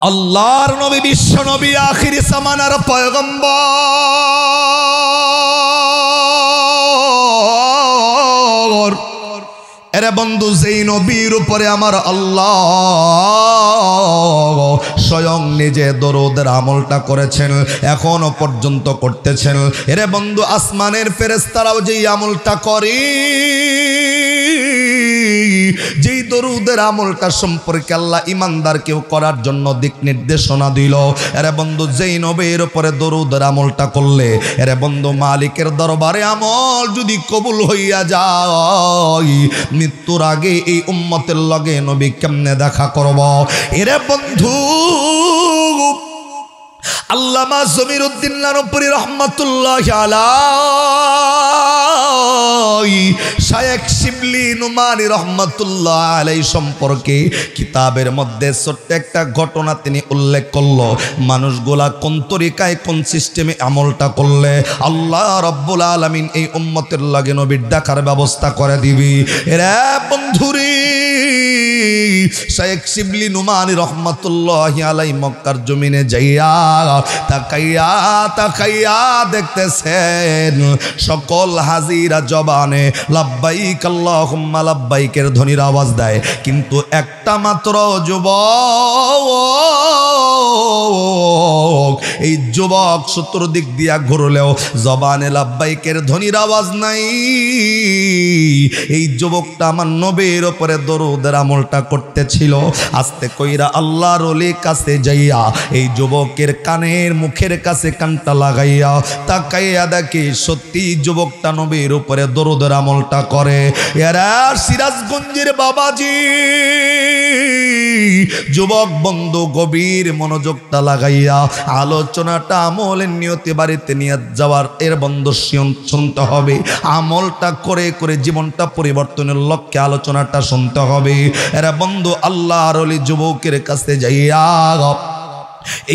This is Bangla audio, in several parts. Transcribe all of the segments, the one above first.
আল্লাহর নবী বিশ্ব নবী আখিরি জামানার পয়গম্বর। এরে বন্ধু, যেই নবীর উপরে আমার আল্লাহ স্বয়ং নিজে দরুদের আমলটা করেছেন, এখনো পর্যন্ত করতেছেন। এরে বন্ধু, আসমানের ফেরেশতারাও যেই আমলটা করে, যেই দরুদের আমলটা সম্পর্কে আল্লাহ ইমানদারকেও করার জন্য দিক নির্দেশনা দিল। এরে বন্ধু, যেই নবীর উপরে দরুদের আমলটা করলে, এরে বন্ধু, মালিকের দরবারে আমল যদি কবুল হইয়া যায়, মৃত্যুর আগে এই উম্মতের লগে নবী কেমনে দেখা করব? এরে বন্ধু, আল্লামা জমিরউদ্দিন নানুপুরী রহমাতুল্লাহি আলাইহি শায়েখ শিবলি নুমানী রহমাতুল্লাহি আলাইহি সম্পর্কে কিতাবের মধ্যে ছোট্ট একটা ঘটনা তিনি উল্লেখ করলো। মানুষগুলা কোন তরিকায় কোন সিস্টেমে আমলটা করলে আল্লাহ রাব্বুল আলামিন এই উম্মতের লাগে নবীর দেখার ব্যবস্থা করে দিবি। এরে বন্ধুরে, শায়েখ শিবলি নুমানী রহমাতুল্লাহি আলাইহি মক্কার জমিনে যাইয়া তাকাইয়া তাকাইয়া দেখতেছেন সকল হাজিরা জবানে লাব্বাইক আল্লাহুম্মা লাব্বাইকের ধ্বনির আওয়াজ দেয়, কিন্তু একটা মাত্র যুবক, এই যুবক চতুর্দিক দিয়া ঘুরলেও জবানে লাব্বাইকের ধ্বনির আওয়াজ নাই। এই যুবকটা আমার নবীর উপরে দরুদের আমলটা করতেছিল। আস্তে কইরা আল্লাহর ওলির কাছে যাইয়া এই যুবকের কানের মুখের কাছে কানটা লাগাইয়া তাকাইয়া দেখি সত্যি যুবকটা নবীর উপরে দরুদের আমলটা করে। এরা সিরাজগঞ্জের বাবাজি যুবক বন্ধু গভীর মনোযোগটা লাগাইয়া আলোচনাটা আমলের নিয়তে বাড়িতে নিয়ে যাওয়ার এর বন্ধু শুনতে হবে। আমলটা করে করে জীবনটা পরিবর্তনের লক্ষ্যে আলোচনাটা শুনতে হবে। এরা বন্ধু আল্লাহর ওলি যুবকের কাছে যাইয়া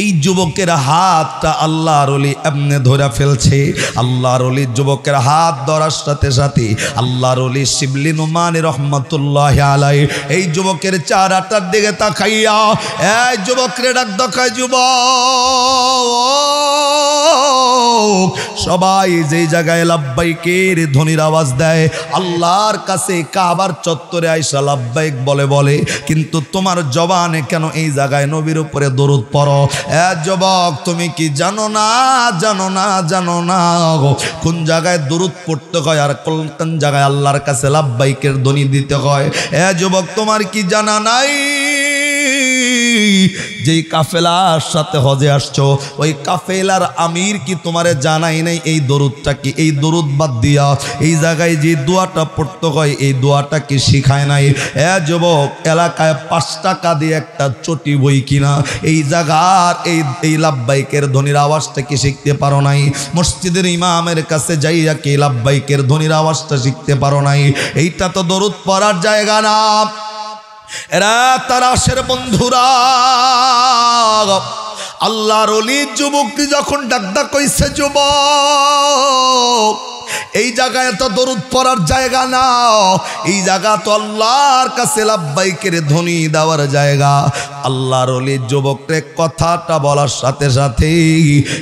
এই যুবকের হাতটা আল্লাহর ওলি এমনি ধরে ফেলছে। আল্লাহর ওলি যুবকের হাত ধরার সাথে সাথে আল্লাহর ওলি শিবলি নুমানী রহমাতুল্লাহি আলাইহি এই যুবকের চেহারাটার দিকে তাকাইয়া এই যুবকরে ডাক দেখায়, যুবক সবাই যেই জায়গায় লাব্বাইকের ধ্বনির আওয়াজ দেয় আল্লাহর কাছে কাবার চত্বরে আইসা লাব্বাইক বলে বলে, কিন্তু তোমার জবানে কেন এই জায়গায় নবীর উপরে দরুদ পড়ো? এ যুবক, তুমি কি জানো না জানো না জানো না কোন জায়গায় দরুদ পড়তে হয় আর কোন জায়গায় আল্লাহর কাছে লাব্বাইকের ধ্বনি দিতে হয়? এ যুবক, তোমার কি জানা নাই যেই কাফেলার সাথে হজে আসছো ওই কাফেলার আমির কি তোমারে জানাই নাই এই দরুদটা কি? এই দরুদ বাদ দিয়া এই জায়গায় যে দোয়াটা পড়তে হয় এই দোয়াটা কি শিখায় নাই? এ যুবক, এলাকায় 5 টাকা দিয়ে একটা চটি বই কিনা এই জায়গার এই লাব্বাইকের ধ্বনির আওয়াজটা কি শিখতে পারো নাই? মসজিদের ইমামের কাছে যাইয়া কি লাব্বাইকের ধ্বনির আওয়াজটা শিখতে পারো নাই? এইটা তো দরুদ পড়ার জায়গা না। এরা তারাশের বন্ধুরা, আল্লাহর ওলি যুবকটি যখন ডাকদা কইছে, যুবক এই জায়গায় তো দরুদ পড়ার জায়গা না, এই জায়গা তো আল্লাহর কাছে লাব্বাইকের ধ্বনি দেওয়ার জায়গা। আল্লাহর ওলি যুবককে কথাটা বলার সাথে সাথে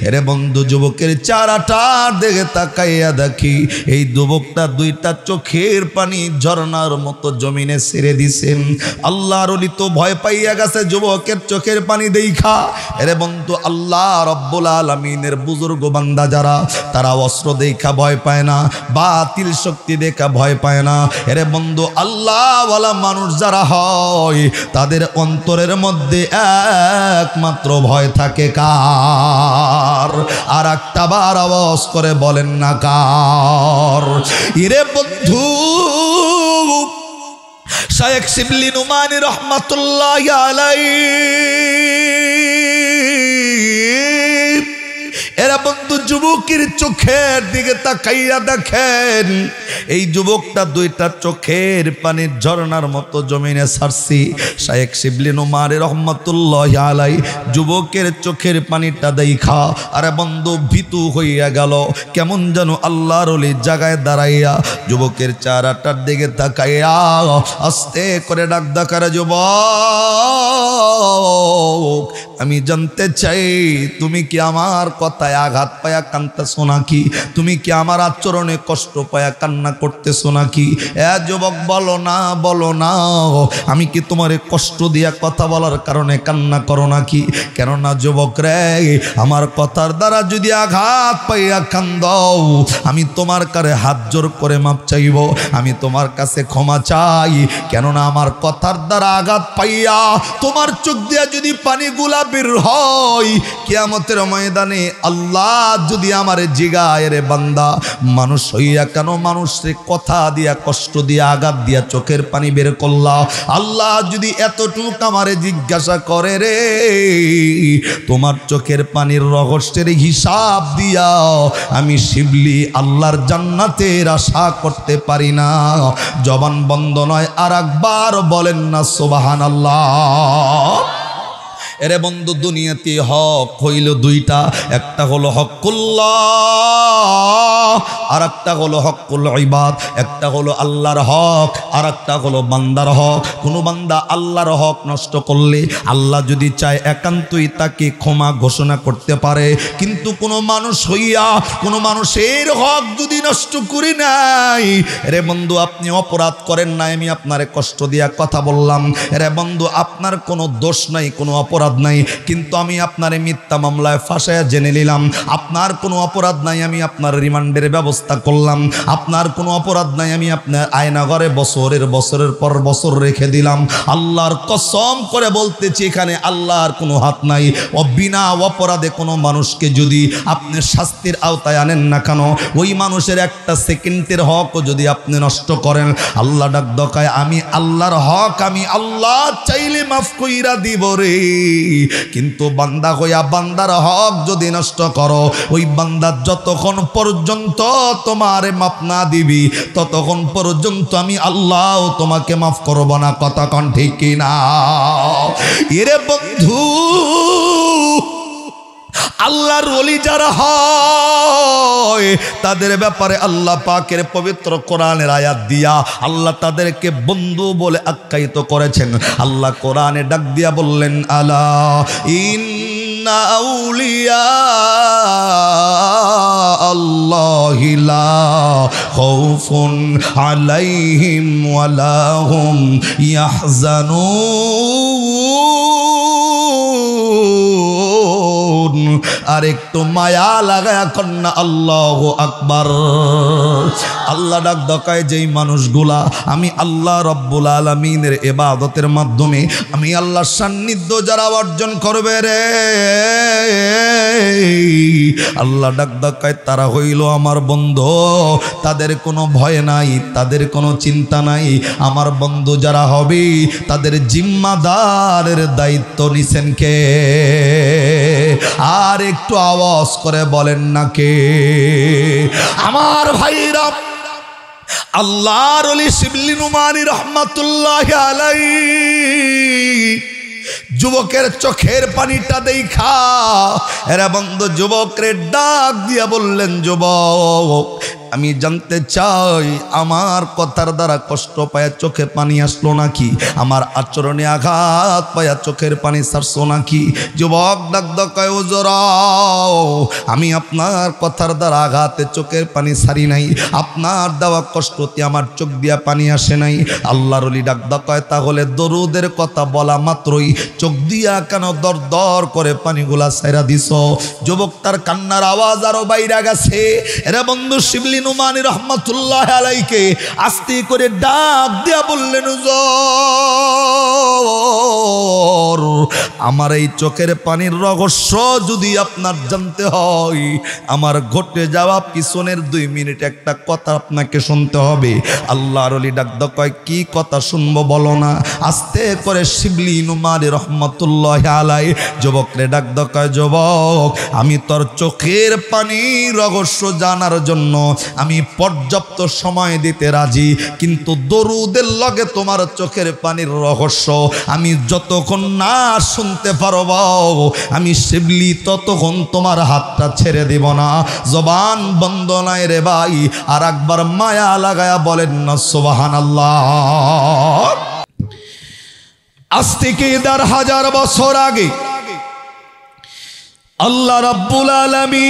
এরে বন্ধু যুবকের চেহারাটার দিকে তাকাইয়া দেখি এই যুবকটা 2টা চোখের পানি ঝর্ণার মতো জমিনে ছেড়ে দিছেন। আল্লাহর ওলি তো ভয় পাইয়া গেছে যুবকের চোখের পানি দেখা। এরে বন্ধু, আল্লাহ রব্বুল আলামিনের বুজুর্গ বান্দা যারা, তারা অস্ত্র দেখা ভয় পায় না, বাতিল শক্তি দেখা ভয় পায় না। এরে বন্ধু, আল্লাহওয়ালা মানুষ যারা হয় তাদের অন্তরের মধ্যে একমাত্র ভয় থাকে কার? আর একটা বার আওয়াজ করে বলেন না কার? এরে বন্ধু, শায়েখ শিবলি নুমানী রহমাতুল্লাহি আলাইহি এরা বন্ধু যুবকের চোখের দিকে তাকাইয়া দেখেন এই যুবকটা 2টা চোখের পানির ঝর্ণার মতো জমিনে ছাড়ছি। শায়েখ শিবলি নুমানী রহমাতুল্লাহি আলাইহি যুবকের চোখের পানিটা দেখা আরে বন্ধু ভীতু হইয়া গেল। কেমন যেন আল্লাহর ওলির জায়গায় দাঁড়াইয়া যুবকের চেহারাটার দিকে তাকাইয়া আস্তে করে ডাক ডাকার, যুবক আমি জানতে চাই তুমি কি আমার কথায় আঘাত পায়া কাঁদতেছো নাকি? তুমি কি আমার আচরণে কষ্ট পায়া কান্না করতেছো নাকি? যুবক বলো না, বলো না, আমি কি তোমারে কষ্ট দিয়া কথা বলার কারণে কান্না করো নাকি? কেননা যুবক রে, আমার কথার দ্বারা যদি আঘাত পাইয়া কান্দাও, আমি তোমার কাছে হাত জোর করে মাপ চাইব, আমি তোমার কাছে ক্ষমা চাই। কেননা আমার কথার দ্বারা আঘাত পাইয়া তোমার চোখ দিয়া যদি পানিগুলা বের হয়, কিয়ামতের ময়দানে আল্লাহ যদি আমারে জিগায়, রে বান্দা, মানুষ হইয়া কেন মানুষের কথা দিয়া কষ্ট দিয়া আঘাত দিয়া চোখের পানি বের করলা? আল্লাহ যদি এতটুকু আমারে জিজ্ঞাসা করে, রে তোমার চোখের পানির রহস্যের হিসাব দিয়া আমি শিবলি আল্লাহর জান্নাতের আশা করতে পারি না। জবান বন্ধ নয়, আর একবার বলেন না সুবহানাল্লাহ। এরে বন্ধু, দুনিয়াতে হক হইল দুইটা, একটা হলো হকুল্লাহ, আর একটা হলো হকুল ইবাদ। একটা হলো আল্লাহর হক, আর একটা হলো বান্দার হক। কোনো বান্দা আল্লাহর হক নষ্ট করলে আল্লাহ যদি চায় একান্তই তাকে ক্ষমা ঘোষণা করতে পারে, কিন্তু কোনো মানুষ হইয়া কোনো মানুষের হক যদি নষ্ট করি নাই, রে বন্ধু আপনি অপরাধ করেন নাই, আমি আপনারে কষ্ট দিয়া কথা বললাম, রে বন্ধু আপনার কোনো দোষ নাই, কোনো অপরাধ নাই, কিন্তু আমি আপনারে মিথ্যা মামলায় ফাঁসায়া জেনে নিলাম। আপনার কোনো অপরাধ নাই, আমি আপনার রিমান্ডের ব্যবস্থা করলাম। আপনার কোনো অপরাধ নাই, আমি আপনার আয়নাঘরে বছরের পর বছর রেখে দিলাম। আল্লাহর কসম করে বলতেছি, এখানে আল্লাহর কোনো হাত নাই। ও বিনা অপরাধে কোনো মানুষকে যদি আপনি শাস্তির আওতায় আনেন না কেন, ওই মানুষের একটা সেকেন্ডের হকও যদি আপনি নষ্ট করেন, আল্লাহ ডাক দকায়, আমি আল্লাহর হক আমি আল্লাহ চাইলে মাফ কইরা দিব রে। কিন্তু বান্দা হইয়া বান্দার হক যদি নষ্ট করো, ওই বান্দা যতক্ষণ পর্যন্ত তোমারে মাফ না দিবি, ততক্ষণ পর্যন্ত আমি আল্লাহ তোমাকে মাফ করব না। কথা কোন ঠিক কিনা? এরে বন্ধু, আল্লাহর ওলি যারা হয় তাদের ব্যাপারে আল্লাহ পাকের পবিত্র কোরআনের আয়াত দিয়া আল্লাহ তাদেরকে বন্ধু বলে আখ্যায়িত করেছেন। আল্লাহ কোরআনে ডাক দিয়া বললেন, আলা ইন্না আউলিয়া আল্লাহি লা খাউফুন আলাইহিম ওয়ালা হুম ইয়াহজানুন। আর একটু মায়া লাগায়া কন্যা আল্লাহু আকবার। আল্লাহ ডাক দকায়, যেই মানুষগুলা আমি আল্লাহ রব্বুল আলামিনের ইবাদতের মাধ্যমে আমি আল্লাহর সান্নিধ্য যারা অর্জন করবে রে, আল্লাহ ডাক দকায় তারা হইল আমার বন্ধু। তাদের কোনো ভয় নাই, তাদের কোনো চিন্তা নাই। আমার বন্ধু যারা হবে তাদের জিম্মাদারের দায়িত্ব নিছেন কে? আর একটু আওয়াজ করে বলেন না কে? আমার ভাইরা, আল্লাহর ওলি শিবলি নুমানী রহমাতুল্লাহি আলাইহি যুবকের চোখের পানিটা দেখা এরা বন্ধু যুবকরে ডাক দিয়া বললেন, যুবক আমি জানতে চাই আমার কথার দ্বারা কষ্ট পায়া চোখে পানি আসলো নাকি? আমার আচরণে আঘাত পায়া চোখের পানি ছাড়ছো নাকি? যুবক ডাক দকায়, হুজুর আমি আপনার কথার দ্বারা আঘাতে চোখের পানি ছাড়ি নাই, আপনার দেওয়া কষ্টতে আমার চোখ দিয়া পানি আসে নাই। আল্লাহর ওলি ডাক দকায়, তাহলে দরুদের কথা বলা মাত্রই চোখ দিয়া কেন দর দর করে পানিগুলা ছাইরা দিছ? যুবক তার কান্নার আওয়াজ আরো বাইরে গেছে। এরা বন্ধু শিবলি নুমানী রহমাতুল্লাহি আলাইহিকে আস্তে করে ডাক দিয়া বললেন, হুজুর আমার এই চোখের পানির রহস্য যদি আপনার জানতে হয়, আমার ঘটে যাওয়া পিছনের 2 মিনিট একটা কথা আপনাকে শুনতে হবে। আল্লাহর ওলি ডাক দকায়, কি কথা শুনবো বলো না? আস্তে করে শিবলি নুমানী রহমাতুল্লাহি আলাইহি যুবকরে ডাক দকায়, যুবক আমি তোর চোখের পানির রহস্য জানার জন্য আমি পর্যাপ্ত সময় দিতে রাজি, কিন্তু দরুদের লগে তোমার চোখের পানির রহস্য আমি যতক্ষণ না শুনতে পারব, আমি শিবলি ততক্ষণ তোমার হাতটা ছেড়ে দিব না। জবান বন্ধ নাই রে ভাই, আর একবার মায়া লাগায়া বলেন না সুবহানাল্লাহ। আজ থেকে 1000 বছর আগে আল্লাহ রাব্বুল আলামিন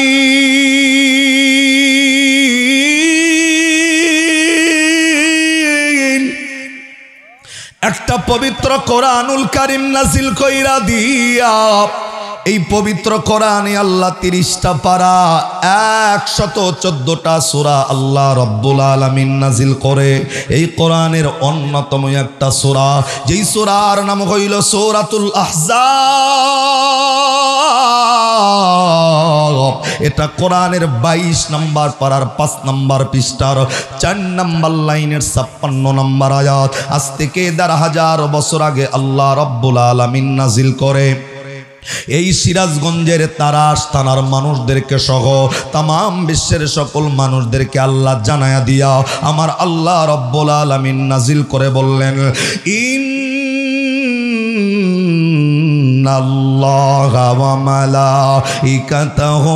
একটা পবিত্র কোরআনুল কারীম নাজিল কইরা দিয়া এই পবিত্র কোরআনে আল্লাহ 30টা পারা 114টা সূরা আল্লাহ রাব্বুল আলামিন নাজিল করে। এই কোরআনের অন্যতম একটা সূরা, যেই সূরার নাম হইল সূরাতুল আহজাব। এটা কোরআনের 22 নম্বর পারার 5 নম্বর পৃষ্ঠার 4 নম্বর লাইনের 56 নম্বর আয়াত। আজ থেকে 1000 বছর আগে আল্লাহ রাব্বুল আলামিন নাজিল করে। এই সিরাজগঞ্জের তারাস থানার মানুষদেরকে সহ তামাম বিশ্বের সকল মানুষদেরকে আল্লাহ জানায়া দিয়া আমার আল্লাহ রাব্বুল আলামিন নাজিল করে বললেন, ইন্নাল্লাহা ওয়া মালাইকাতাহু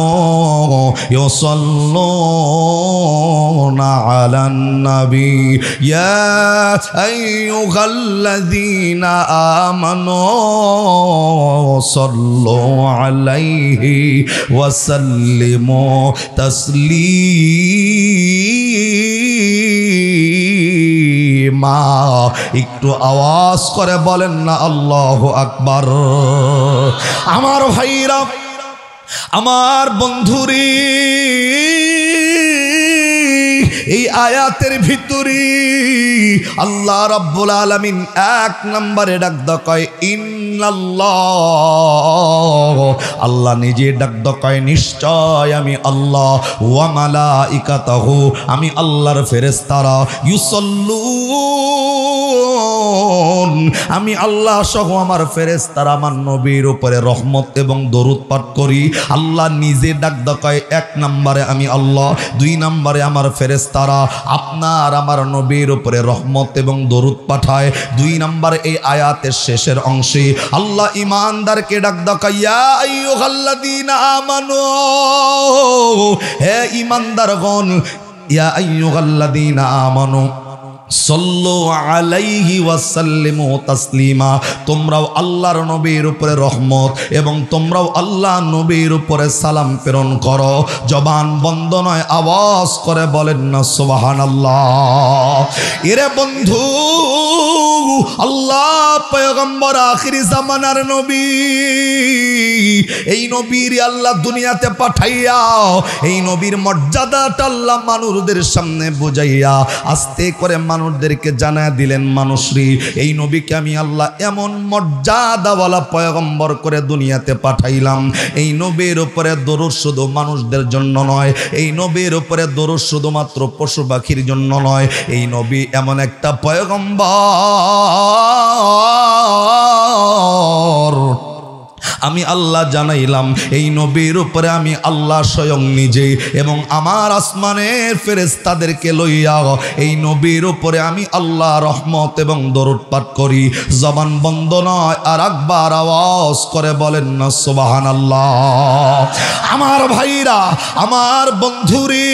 ইউসাল্লুনা আলান নবী ইয়া আইয়ুহাল্লাযীনা আমানু সাল্লু আলাইহি ওয়া সাল্লিমু তাসলিমা। একটু আওয়াজ করে বলেন না আল্লাহু আকবার। আমার ভাইরা, আমার বন্ধুরি, এই আয়াতের ভিতরে আল্লাহ রাব্বুল আলামিন 1 নম্বরে ডাক দকায় ইন্নাল্লাহ। আল্লাহ নিজে ডাক দকায় নিশ্চয় আমি আল্লাহ, ওয়া মালাইকাতাহু আমি আল্লাহর ফেরেশতারা, ইউসাল্লুন আমি আল্লাহ সহ আমার ফেরেশতারা আমার নবীর উপরে রহমত এবং দরুদ পাঠ করি। আল্লাহ নিজে ডাক দকায় 1 নম্বরে আমি আল্লাহ, 2 নম্বরে আমার ফেরেশতারা আপনার আমার নবীর উপরে রহমত এবং দরুদ পাঠায়। 2 নম্বরে এই আয়াতের শেষের অংশে আল্লাহ ঈমানদারকে ডাক দকায়, ইয়া আইয়ুহাল্লাযীনা আমানু, হে ঈমানদারগণ, ইয়া আইয়ুহাল্লাযীনা আমানু সাল্লু আলাইহি ওয়া সাল্লিমু তাসলিমা। তোমরাও আল্লাহর নবীর উপরে রহমত এবং তোমরাও আল্লাহ নবীর উপরে সালাম প্রেরণ করো। জবান বন্ধ নয়, আওয়াজ করে বলেন না সুবহানাল্লাহ। এরে বন্ধু, আল্লাহ পয়গম্বর আখিরি জামানার নবী, এই নবীর আল্লাহ দুনিয়াতে পাঠাইয়া এই নবীর মর্যাদাটা আল্লাহ মানুষদের সামনে বুঝাইয়া আস্তে করে মানুষদেরকে জানায় দিলেন, মানুষরি এই নবীকে আমি আল্লাহ এমন মর্যাদাওয়ালা পয়গম্বর করে দুনিয়াতে পাঠাইলাম। এই নবীর উপরে দরুদ শুধু মানুষদের জন্য নয়, এই নবীর উপরে দরুদ শুধুমাত্র পশু পাখির জন্য নয়। এই নবী এমন একটা পয়গম্বর আমি আল্লাহ জানাইলাম। এই নবীর উপরে আমি আল্লাহ স্বয়ং নিজে এবং আমার আসমানের ফেরেশতাদেরকে লইয়া এই নবীর উপরে আমি আল্লাহ রহমত এবং দরুদ পাঠ করি। জবান বন্ধ নয়, আর একবার আওয়াজ করে বলেন না সুবহানাল্লাহ। আমার ভাইরা, আমার বন্ধুরি,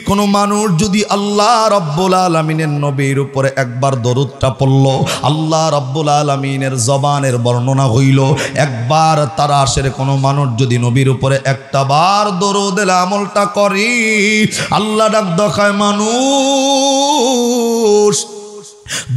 কোন মানুষ যদি আল্লাহ রাব্বুল আলামিনের নবীর উপরে একবার দরুদটা পড়ল, আল্লাহ রাব্বুল আলামিনের জবানের বর্ণনা হইল, একবার তারাশের কোন মানুষ যদি নবীর উপরে একটা বার দরুদের আমলটা করি, আল্লাহ ডাক দেখায় মানুষ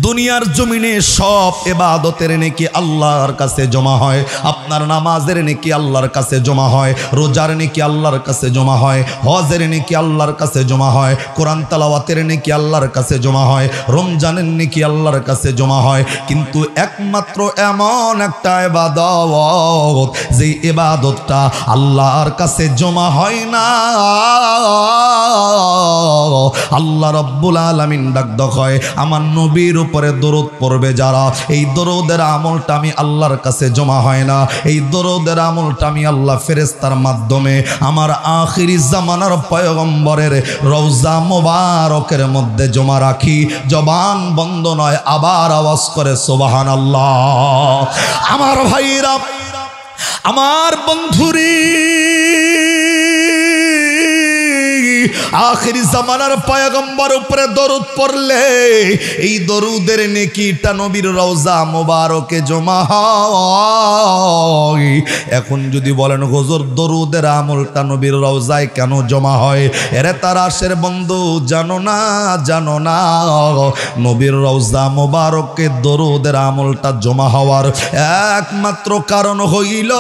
দুনিয়ার জমিনে সব ইবাদতের নেকি আল্লাহর কাছে জমা হয়। আপনার নামাজের নেকি আল্লাহর কাছে জমা হয়, রোজার নেকি আল্লাহর কাছে জমা হয়, হজের নেকি আল্লাহর কাছে জমা হয়, কোরআন তেলাওয়াতের নেকি আল্লাহর কাছে জমা হয়, রমজানের নেকি আল্লাহর কাছে জমা হয়। কিন্তু একমাত্র এমন একটা ইবাদত, যে ইবাদতটা আল্লাহর কাছে জমা হয় না, আল্লাহ রাব্বুল আলামিন ডাক দেখায় আমার নবীর উপরে দরুদ পড়বে যারা, এই দরুদের আমলটা আমি আল্লাহর কাছে জমা হয় না, এই দরুদের আমলটা আমি আল্লাহ ফেরেশতার মাধ্যমে আমার আখিরি জামানার পয়গম্বরের রওজা মোবারকের মধ্যে জমা রাখি। জবান বন্ধ নয়, আবার আওয়াজ করে সুবহানাল্লাহ। আমার ভাইরা, আমার বন্ধুরি, আখিরি জামানার পয়গম্বর উপরে দরুদ পড়লে এই দরুদের নেকিটা নবীর রওজা মোবারকে জমা হয়। এখন যদি বলেন হুজুর দরুদের আমলটা নবীর রওজায় কেন জমা হয়, এরে তারাশের বন্ধু জানো না নবীর রওজা মোবারকে দরুদের আমলটা জমা হওয়ার একমাত্র কারণ হইল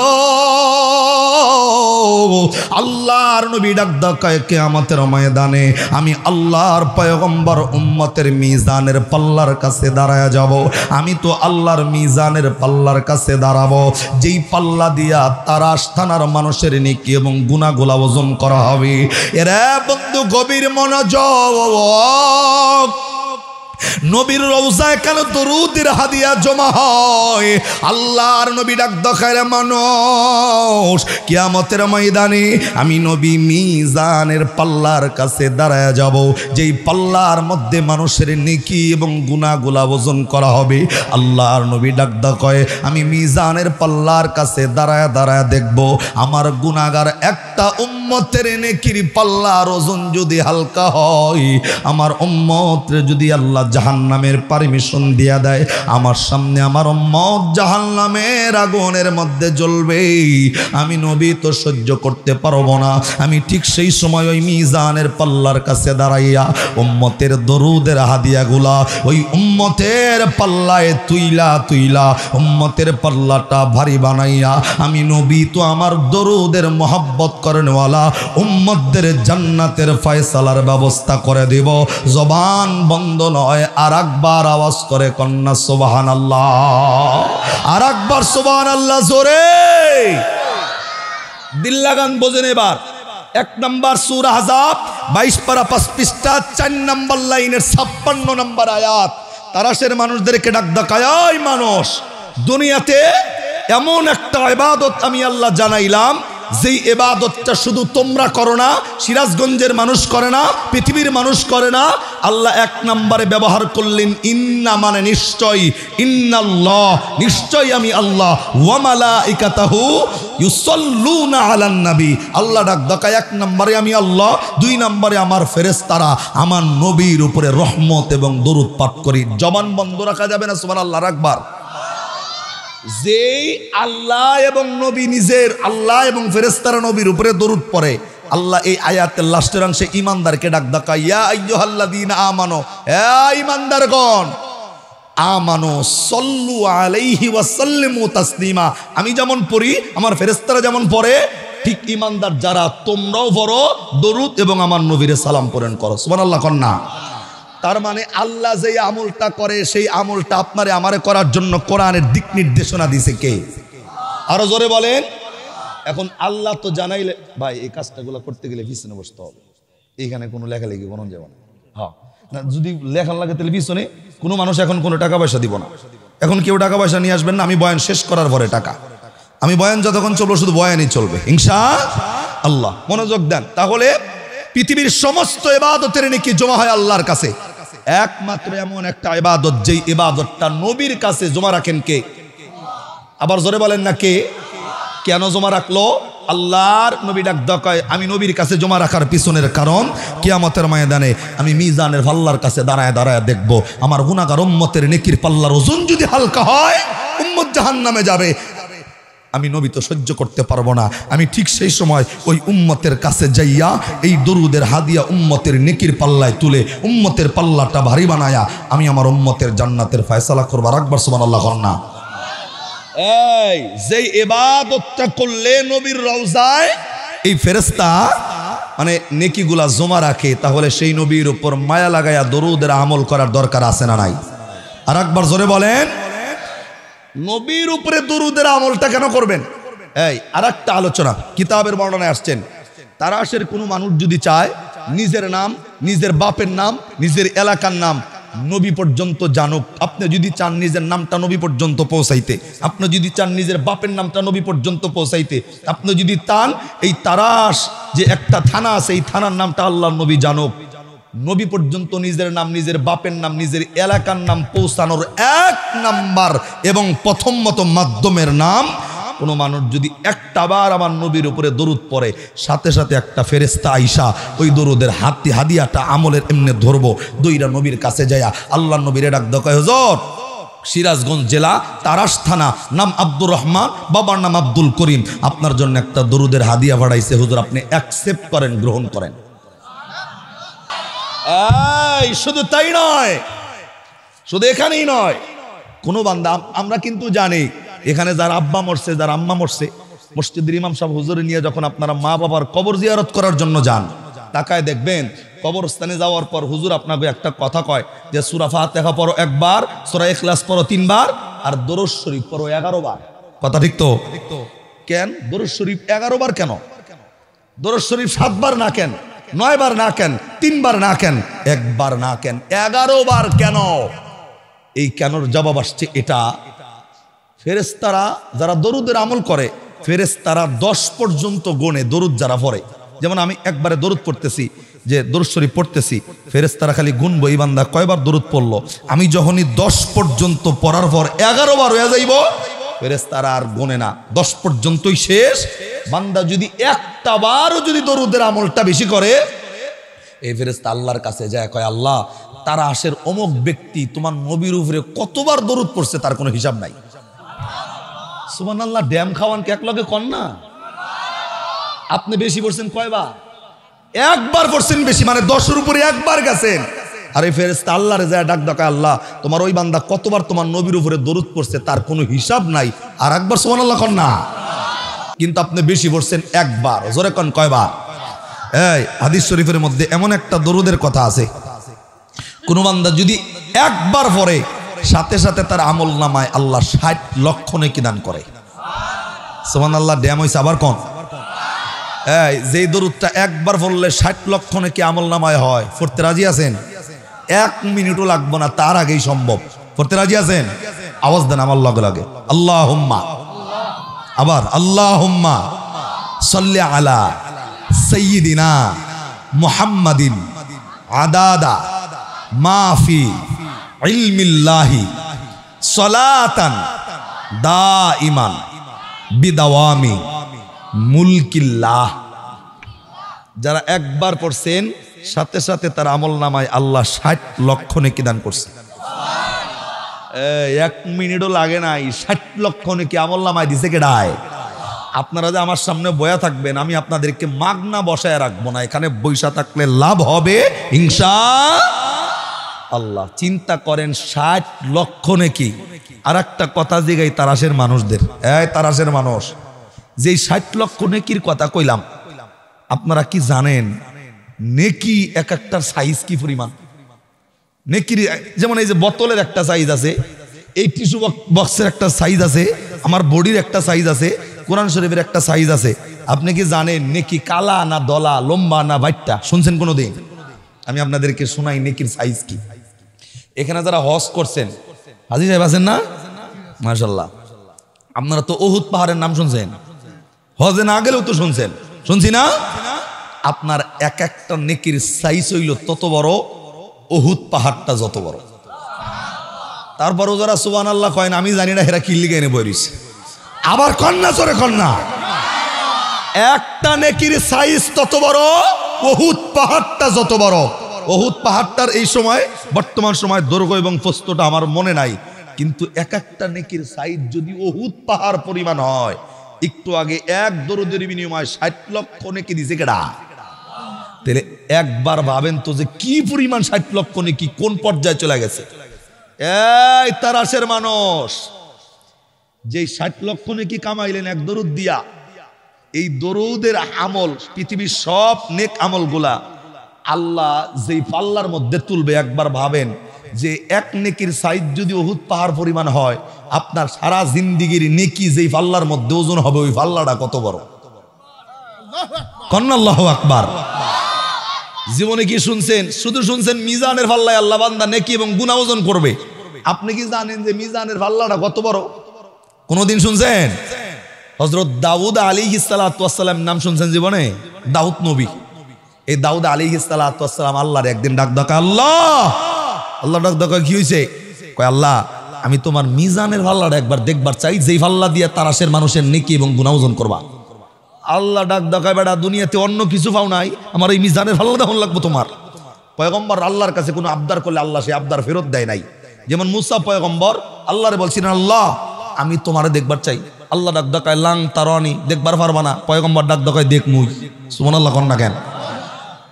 আল্লাহর নবী ডাক দেয় কিয়ামতের ময়দানে আমি আল্লাহর পয়গম্বর উম্মতের মিজানের পাল্লার কাছে দাঁড়ায়া যাব। আমি তো আল্লাহর মিজানের পাল্লার কাছে দাঁড়াবো, যেই পাল্লা দিয়া তারাশ থানার মানুষের নেকি এবং গুনাহগুলা ওজন করা হবে। এরা বন্ধু গভীর মনোযোগ, নবীর রওজায় কেন দরুদের হাদিয়া জমা হয়? আল্লাহর নবী ডাক দেখায় মানুষ কিয়ামতের ময়দানে আমি নবী মিজানের পাল্লার কাছে দাঁড়ায়া যাব, যেই পাল্লার মধ্যে মানুষের নেকি এবং গুনাহগুলা ওজন করা হবে। আল্লাহর নবী ডাক দেখায় আমি মিজানের পাল্লার কাছে দাঁড়ায়া দেখব আমার গুনাহগার একটা উম্মতের নেকির পাল্লার ওজন যদি হালকা হয়, আমার উম্মতরে যদি আল্লাহ জাহান্নামের পারমিশন দিয়া দেয়, আমার সামনে আমার উম্মত জাহান্নামের আগুনের মধ্যে জ্বলবে, আমি নবী তো সহ্য করতে পারবো না। আমি ঠিক সেই সময় ওই মিজানের পাল্লার কাছে দাঁড়াইয়া উম্মতের দরুদের হাদিয়াগুলা ওই উম্মতের পাল্লায় তুইলা উম্মতের পাল্লাটা ভারী বানাইয়া আমি নবী তো আমার দরুদের মহব্বত করেনওয়ালা উম্মতদের জান্নাতের ফয়সালার ব্যবস্থা করে দেব। জবান বন্ধ নয়, আর একবার আওয়াজ করে কন্যা সুবহানাল্লাহ, আর একবার সুবহানাল্লাহ জোরে। দিল লাগান বোঝেন এবার। 1 নম্বর সূরা আহজাব 22 পারা 5 পৃষ্ঠা 4 নম্বর লাইনের 56 নম্বর আয়াত। তারাশের মানুষদেরকে ডাক দেখায়, ওই মানুষ, দুনিয়াতে এমন একটা ইবাদত আমি আল্লাহ জানাইলাম যেই ইবাদতটা শুধু তোমরা করো না, সিরাজগঞ্জের মানুষ করে না, পৃথিবীর মানুষ করে না। আল্লাহ 1 নম্বরে ব্যবহার করলেন ইন্না, মানে নিশ্চয়, ইন্নাল্লাহ নিশ্চয় আমি আল্লাহ, ওয়া মালাইকাতাহু ইউসাল্লুনা আলান নবী। আল্লাহ ডাক দেখায় 1 নম্বরে আমি আল্লাহ, 2 নম্বরে আমার ফেরেশতারা আমার নবীর উপরে রহমত এবং দরুদ পাঠ করি। জবান বন্ধ রাখা যাবে না সুবহানাল্লাহ আকবার। যেই আল্লাহ এবং নবী নিজের, আল্লাহ এবং ফেরেশতারা নবীর উপরে দরুদ পড়ে, আল্লাহ এই আয়াতের লাস্টের অংশে ঈমানদারকে ডাক দেখায়, ইয়া আইয়ুহাল্লাযীনা আমানু, হে ঈমানদারগণ, আমানু সাল্লু আলাইহি ওয়া সাল্লিমু তাসলিমা। আমি যেমন পড়ি, আমার ফেরেশতারা যেমন পড়ে, ঠিক ঈমানদার যারা তোমরাও পড়ো দরুদ এবং আমার নবীরে সালাম পড়েন করো। সুবহানাল্লাহ কন্যা। তার মানে আল্লাহ যে আমলটা করে সেই আমলটা আপনারে আমারে করার জন্য কোরআনের দিক নির্দেশনা দিছে কে? আরো জোরে বলেন। এখন আল্লাহ তো জানাইলে, ভাই এই কাজটাগুলো করতে গেলে পিছনে বসতে হবে, এইখানে কোনো লেখালেখি কোনো যাবে না। হ্যাঁ, না যদি লেখান লাগে তাহলে পিছনে কোনো মানুষ এখন কোনো টাকা পয়সা দিব না। এখন কেউ টাকা পয়সা নিয়ে আসবেন না, আমি বয়ান শেষ করার পরে টাকা, আমি বয়ান যতক্ষণ চলবো শুধু বয়ানই চলবে ইনশাআল্লাহ। মনোযোগ দেন। তাহলে পৃথিবীর সমস্ত ইবাদতের নেকি জমা হয় আল্লাহর কাছে, একমাত্র এমন একটা ইবাদত যেই ইবাদতটা নবীর কাছে জমা রাখেন কে? আবার জোরে বলেন না কে? কেন জমা রাখলো? আল্লাহর নবী ডাক দেখায় আমি নবীর কাছে জমা রাখার পিছনের কারণ কিয়ামতের ময়দানে আমি মিজানের পাল্লার কাছে দাঁড়ায় দেখব আমার গুনাহগার উম্মতের নেকির পাল্লার ওজন যদি হালকা হয় উম্মত জাহান্নামে যাবে, আমি নবী তো সহ্য করতে পারবো না। আমি ঠিক সেই সময় ওই উম্মতের কাছে যাইয়া এই দরুদের হাদিয়া উম্মতের নেকির পাল্লায় তুলে উম্মতের পাল্লাটা ভারী বানায়া আমি আমার উম্মতের জান্নাতের ফয়সালা করবার। আকবার সুবহানাল্লাহ কন্যা। এই যে ইবাদতটা করলে নবীর রওজায় এই ফেরেশতা মানে নেকিগুলা জমা রাখে, তাহলে সেই নবীর উপর মায়া লাগায়া দরুদের আমল করার দরকার আছে না নাই? আর একবার জোরে বলেন। নবীর উপরে দরুদের আমলটা কেন করবেন? এই আরেকটা আলোচনা কিতাবের বর্ণনায় আসছেন, তারাশের কোনো মানুষ যদি চায় নিজের নাম, নিজের বাপের নাম, নিজের এলাকার নাম নবী পর্যন্ত জানুক, আপনি যদি চান নিজের নামটা নবী পর্যন্ত পৌঁছাইতে, আপনি যদি চান নিজের বাপের নামটা নবী পর্যন্ত পৌঁছাইতে, আপনি যদি চান এই তারাশ যে একটা থানা আছে এই থানার নামটা আল্লাহর নবী জানুক, নবী পর্যন্ত নিজের নাম, নিজের বাপের নাম, নিজের এলাকার নাম পৌঁছানোর 1 নাম্বার এবং প্রথম মতো মাধ্যমের নাম, কোনো মানুষ যদি একটাবার আমার নবীর উপরে দরুদ পড়ে সাথে সাথে একটা ফেরেশতা আইসা ওই দরুদের হাদিয়াটা আমলের এমনি ধরবো, দইরা নবীর কাছে যায়া আল্লাহ নবীরে ডাক দেয়, হুজুর সিরাজগঞ্জ জেলা, তারাস থানা, নাম আব্দুর রহমান, বাবার নাম আব্দুল করিম। আপনার জন্য একটা দরুদের হাদিয়া পাঠাইছে হুজুর, আপনি অ্যাকসেপ্ট করেন, গ্রহণ করেন। এই শুধু তাই নয়, শুধু এখানেই নয়, কোনো বান্দা, আমরা কিন্তু জানি এখানে যার আব্বা মরছে, যার আম্মা মরছে, মসজিদের ইমাম সাহেব হুজুরে নিয়ে যখন আপনারা মা বাবার কবর জিয়ারত করার জন্য যান, তাকায় দেখবেন কবরস্থানে যাওয়ার পর হুজুর আপনাকে একটা কথা কয় যে সূরা ফাতিহা পড়ো একবার, সূরা ইখলাস পড়ো 3 বার, আর দরুদ শরীফ পড়ো 11 বার। কথা ঠিক তো? কেন দরুদ শরীফ 11 বার কেন? দরুদ শরীফ 7 বার না কেন? 9 বার না কেন? 3 বার না কেন? 1 বার না কেন? 11 বার কেন? এই কেনর জবাব আসছে এটা, ফেরেশতারা যারা দরুদের আমল করে, ফেরেশতারা 10 পর্যন্ত গণে দরুদ যারা পড়ে। যেমন আমি একবারে দরুদ পড়তেছি, যে দরুদ শরীফ পড়তেছি, ফেরেশতারা খালি গুনবো এই বান্দা কয়বার দরুদ পড়লো। আমি যখনই 10 পর্যন্ত পড়ার পর 11 বার হয়ে যাইব, ফেরেশতারা আর গোনে না, 10 পর্যন্তই শেষ। বান্দা যদি একটা বারও যদি দরুদের আমলটা বেশি করে, এই ফেরেশতা আল্লাহর কাছে যায় কয়, আল্লাহ তারা আসের অমুক ব্যক্তি তোমার নবীর উপরে কতবার দরুদ পড়ছে তার কোনো হিসাব নাই। সুবহানাল্লাহ, ড্যাম খাওয়ান কে এক লগে কন না? আপনি বেশি পড়ছেন কয়বার? 1 বার পড়ছেন বেশি, মানে 10-এর উপরে 1 বার গেছেন। আর এই ফেরেশতা আল্লাহরে যায় ডাক ডাকা, আল্লাহ তোমার ওই বান্দা কতবার তোমার নবীর উপরে দরুদ পড়ছে তার কোনো হিসাব নাই, আর একবার সুবহানাল্লাহ কন না। কিন্তু আপনি বেশি পড়ছেন 1 বার, জোরে কন কয়বার? এই হাদিস শরীফের মধ্যে এমন একটা দরুদের কথা আছে, কোন বান্দা যদি 1 বার পড়ে, সাথে সাথে তার আমল নামায় আল্লাহ 60 লক্ষ নেকি দান করে। সুবহানাল্লাহ, ড্যাম হইছে আবার কোন? এই যেই দরুদটা 1 বার পড়লে 60 লক্ষ নেকি আমল নামায় হয়, পড়তে রাজি আছেন? 1 মিনিটও লাগবে না, তার আগেই সম্ভব। পড়তে রাজি আছেন? আওয়াজ দেন আমার লগে লগে, আল্লাহুম্মা। আবার আল্লাহুম্মা সাল্লি আলা সাইয়্যিদিনা মুহাম্মাদিন আদাদা মাফি ইলমিল্লাহি সালাতান দাইমান বিদাওয়ামি মুলকিল্লাহ। যারা 1 বার পড়ছেন, সাথে সাথে তার আমল নামায় আল্লাহ 60 লক্ষ নেকি দান করছে। 1 মিনিটও লাগে নাই, 60 লক্ষ নেকি আমল নামায় দিছে কেডায়? আপনারা যে আমার সামনে বয়া থাকবেন, আমি আপনাদেরকে মাগনা বসায় রাখবো না, এখানে বৈশা থাকলে লাভ হবে ইনশাআল্লাহ। চিন্তা করেন 60 লক্ষ নেকি। আর একটা কথা জিগাই তারাশের মানুষদের, এই তারাশের মানুষ, যে 60 লক্ষ নেকির কথা কইলাম, আপনারা কি জানেন নেকি এক একটা সাইজ কি পরিমাণ? নেকির যেমন এই যে বোতলের একটা সাইজ আছে, এই টিস্যু বক্সের একটা সাইজ আছে, আমার বডির একটা সাইজ আছে, কোরআন শরীফের একটা সাইজ আছে। আপনি কি জানেন নেকি কালা না দলা, লম্বা না বাইটটা? শুনছেন কোনোদিন? আমি আপনাদেরকে শোনাই নেকির সাইজ কি। এখানে যারা হজ করছেন, হাজী সাহেব আছেন না? মাশাআল্লাহ, আপনারা তো উহুদ পাহাড়ের নাম শুনছেন, হজে না গেলেও তো শুনছেন, শুনছি না? আপনার এক একটা নেকির সাইজ হইল তত বড় উহুদ পাহাড়টা যত বড়। তারপরও যারা সুবহানাল্লাহ কয় না, আমি জানি না এরা কি লিগে এনে বইরিছে। আবার কন্যা চরে কন্যা, একটা নেকির সাইজ তত বড়, উহুদ পাহাড়টা যত বড়। উহুদ পাহাড়টার এই সময় বর্তমান সময় দৈর্ঘ্য এবং প্রস্থটা আমার মনে নাই, কিন্তু এক একটা নেকির সাইজ যদি উহুদ পাহাড় পরিমাণ হয়, একটু আগে 1 দরুদের বিনিময়ে 60 লক্ষ নেকি দিছে কেডা? তাহলে একবার ভাবেন তো যে কি পরিমাণ 60 লক্ষ নেকি কোন পর্যায়ে চলে গেছে। এই তারাশের মানুষ, যেই 60 লক্ষ নেকি কামাইলেন 1 দরুদ দিয়া, এই দরুদের আমল, পৃথিবীর সব নেক আমলগুলা আল্লাহ যেই পাল্লার মধ্যে তুলবে, একবার ভাবেন যে 1 নেকির সাইজ যদি উহুদ পাহাড় পরিমাণ হয়, আপনার সারা জিন্দিগির নেকি যেই পাল্লার মধ্যে ওজন হবে, ওই পাল্লাটা কত বড়? কন্না আল্লাহু আকবার। জীবনে কি শুনছেন? শুধু শুনছেন মিজানের পাল্লায় আল্লাহ বান্দা নেকি এবং গুনাহ ওজন করবে। আপনি কি জানেন যে মিজানের পাল্লাটা কত বড়? কোনদিন শুনছেন? হযরত দাউদ আলাইহিস সালাতু ওয়াস সালাম নাম শুনছেন জীবনে? দাউদ নবী। এই দাউদ আলাইহিস সালাতু ওয়াস সালাম আল্লাহর একদিন ডাক ডাকা, আল্লাহ আল্লাহ ডাক ডাকা, কি হইছে? কয় আল্লাহ আমি তোমার মিজানের পাল্লাটা একবার দেখবার চাই, যেই পাল্লা দিয়ে তারাশের মানুষের নেকি এবং গুনাহ ওজন করবা। আল্লাহ ডাক ডাকায়, বেটা দুনিয়াতে অন্য কিছু পাও নাই, আমার এই মিজানের পাল্লা দেওয়া লাগবে তোমার। পয়গম্বর আল্লাহর কাছে কোনো আবদার করলে আল্লাহ সেই আবদার ফেরত দেয় নাই। যেমন মুসা পয়গম্বর আল্লাহরে বলছিলেন আল্লাহ আমি তোমারে দেখবার চাই। আল্লাহ ডাক ডাকায় লাং তারানি, দেখবার পারবা না। পয়গম্বর ডাক ডাকায় দেখ মুই। সুবহানাল্লাহ কোন না কেন?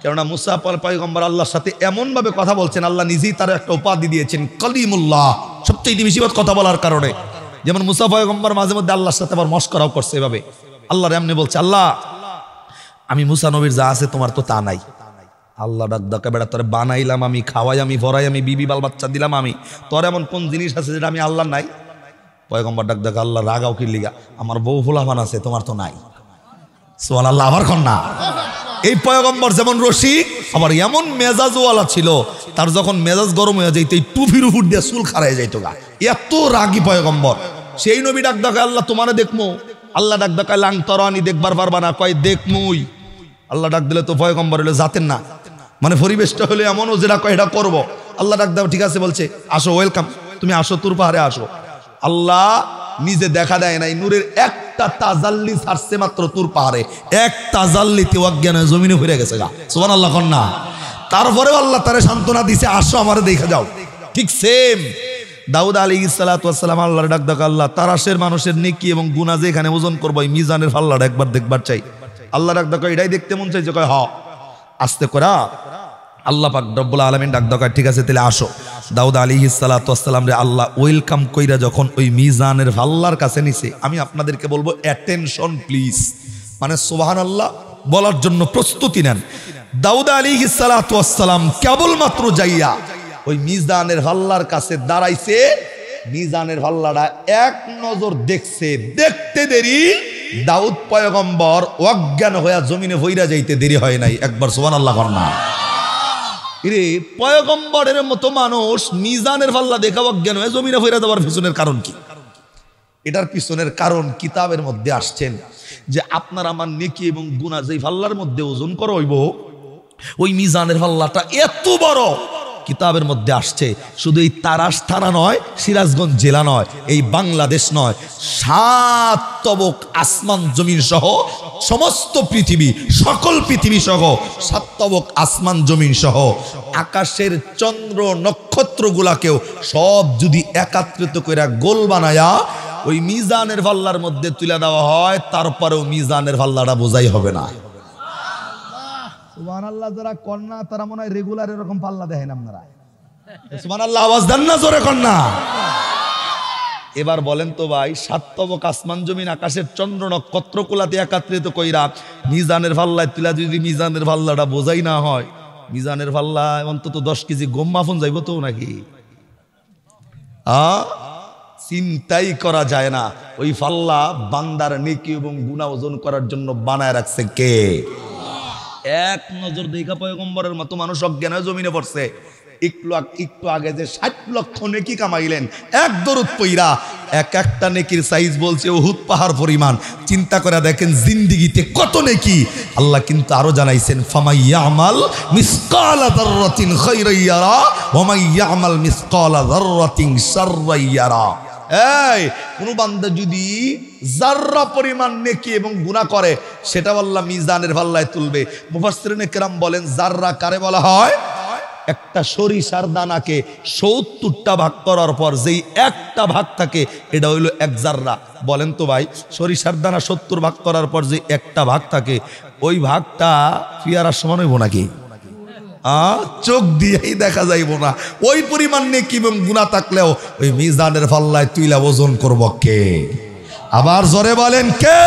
কেননা মুসা পয়গম্বর আল্লাহর সাথে এমন ভাবে কথা বলছেন, আল্লাহ নিজেই তার একটা উপাধি দিয়েছেন কলিমুল্লাহ, সবচেয়ে বেশি কথা বলার কারণে। যেমন মুসা পয়গম্বর মাঝে মধ্যে আল্লাহর সাথে আবার মশকরাও করছে এভাবে। আল্লাহর এমনি বলছে আল্লাহ আমি মুসা নবীর যা আছে তোমার তো তা নাই। আল্লাহ ডাক ডাকা বেড়া তোরে বানাইলাম আমি, খাওয়াই আমি, ভরাই আমি, বিবি বাল বাচ্চা দিলাম আমি, তোর এমন কোন জিনিস আছে যেটা আমি আল্লাহ নাই? পয়গম্বর ডাক ডাকা আল্লাহ রাগাও কি লিগা, আমার বউ ফুলাফান আছে তোমার তো নাই। সুবহানাল্লাহ আবার কন্যা। এই পয়গম্বর যেমন রসিক আবার এমন মেজাজওয়ালা ছিল, তার যখন মেজাজ গরম হয়ে যাইতো এই টুপির উপর দিয়ে চুল খারাই যাইতো গা, এত রাগী পয়গম্বর। সেই নবী ডাক ডাকায় আল্লাহ তোমারে দেখমু। আল্লাহ ডাক ডাকায় লাং তরানি, দেখবার পারবা না, কয় দেখমুই। আল্লাহ ডাক দিলে তো পয়গম্বর হলে জাতেন না, মানে পরিবেশটা হলে এমনও যেটা কয় এটা করবো। আল্লাহ ডাক দাও ঠিক আছে, বলছে আসো, ওয়েলকাম, তুমি আসো, তুর পাহাড়ে আসো। আল্লাহ নিজে দেখা দেয় নাই, নূরের একটা তাজাল্লি ছাড়ছে মাত্র তুর পাহাড়ে, এক তাজাল্লিতে অজ্ঞান হয়ে জমিনে ঘুরে গেছে গা। সুবহানাল্লাহ কন্যা। তারপরেও আল্লাহ তারে সান্ত্বনা দিছে, আসো আমারে দেখা যাও। ঠিক সেম দাউদ আলাইহিস সালাতু ওয়াস সালাম আল্লাহর ডাক ডাক আল্লাহ তারাশের মানুষের নেকি এবং গুনাহ যে এখানে ওজন করবো, এই মিজানের পাল্লাটা একবার দেখবার চাই। আল্লাহ ডাক ডাক এটাই দেখতে মন চাইছে, কয় হ। আস্তে করা আল্লাহ পাক রব্বুল আলামিন ডাক ডাক ঠিক আছে তাহলে আসো। দাউদ আলাইহিস সালাতু ওয়াস সালাম রে আল্লাহ ওয়েলকাম কইরা যখন ওই মিজানের পাল্লার কাছে নিছে, আমি আপনাদেরকে বলবো অ্যাটেনশন প্লিজ, মানে সুবহানাল্লাহ বলার জন্য প্রস্তুতি নেন। দাউদ আলাইহিস সালাতু ওয়াস সালাম কেবলমাত্র যাইয়া ওই মিজানের পাল্লার কাছে দাঁড়াইছে, মিজানের পাল্লাটা এক নজর দেখছে, দেখতে দেরি দাউদ পয়গম্বর অজ্ঞান হইয়া জমিনে ভইরা যাইতে দেরি হয় নাই। একবার সুবহানাল্লাহ কর না। রে পয়গম্বরের মতো মানুষ মিজানের পাল্লা দেখা অজ্ঞান হয়ে জমিনে ভইরা যাওয়ার পিছনের কারণ কি? এটার পিছনের কারণ কিতাবের মধ্যে আসছেন যে আপনার আমার নেকি এবং গুনাহ যেই পাল্লার মধ্যে ওজন করা হইব, ওই মিজানের পাল্লাটা এত বড়। কিতাবের মধ্যে আসছে শুধু এই তারাস থানা নয়, সিরাজগঞ্জ জেলা নয়, এই বাংলাদেশ নয়, 7 তবক আসমান জমিন সহ সমস্ত পৃথিবী, সকল পৃথিবী সহ 7 তবক আসমান জমিন সহ আকাশের চন্দ্র নক্ষত্রগুলাকেও সব যদি একত্রিত করে গোল বানায়া ওই মিজানের পাল্লার মধ্যে তুলে দেওয়া হয়, তারপরেও মিজানের পাল্লাটা বোঝাই হবে না। সুবহানাল্লাহ যারা কন্যা তারা মনে হয় রেগুলার এরকম পাল্লা দেখেন আপনারা। সুবহানাল্লাহ আওয়াজ দেন না জোরে কন্যা। এবার বলেন তো ভাই, 7 তবক আসমান জমিন আকাশের চন্দ্র নক্ষত্র কুলাতে একত্রিত কইরা মিজানের পাল্লায় তুলা যদি মিজানের পাল্লাটা বোঝাই না হয়, মিজানের পাল্লা অন্তত 10 কেজি গম মাফন যাইব তো নাকি? চিন্তাই করা যায় না। ওই পাল্লা বান্দার নেকি এবং গুনাহ ওজন করার জন্য বানায় রাখছে কে? এক নজর দেখা পয়গম্বরের মতো মানুষ অজ্ঞান হয়ে জমিনে পড়ছে। একটু আগে যে 60 লক্ষ নেকি কামাইলেন এক দরুদ পইরা, এক একটা নেকির সাইজ বলছে উহুদ পাহাড় পরিমাণ। চিন্তা করে দেখেন জিন্দেগিতে কত নেকি। আল্লাহ কিন্তু আরো জানাইছেন ফামাইয়ামাল মিসকালা যাররাতিন খায়রান ইয়ারা ওয়া মাইয়ামাল মিসকালা যাররাতিন শাররান ইয়ারা। এই কোন বান্দা যদি যাররা পরিমাণ নেকি এবং গুনাহ করে, সেটা আল্লাহ মিজানের পাল্লায় তুলবে। মুফাসসিরিনে কেরাম বলেন যাররা কারে বলা হয়? একটা সরিষার দানাকে 70টা ভাগ করার পর যেই একটা ভাগ থাকে এটা হইল 1 জাররা। বলেন তো ভাই, সরিষার দানা 70 ভাগ করার পর যে একটা ভাগ থাকে, ওই ভাগটা ফিয়ারার সমান হইব নাকি? চোখ দিয়েই দেখা যাইব না। ওই পরিমাণ নেকি এবং গুনাহ থাকলেও ওই মিজানের পাল্লায় তুইলা ওজন করব কে? আবার জোরে বলেন কে?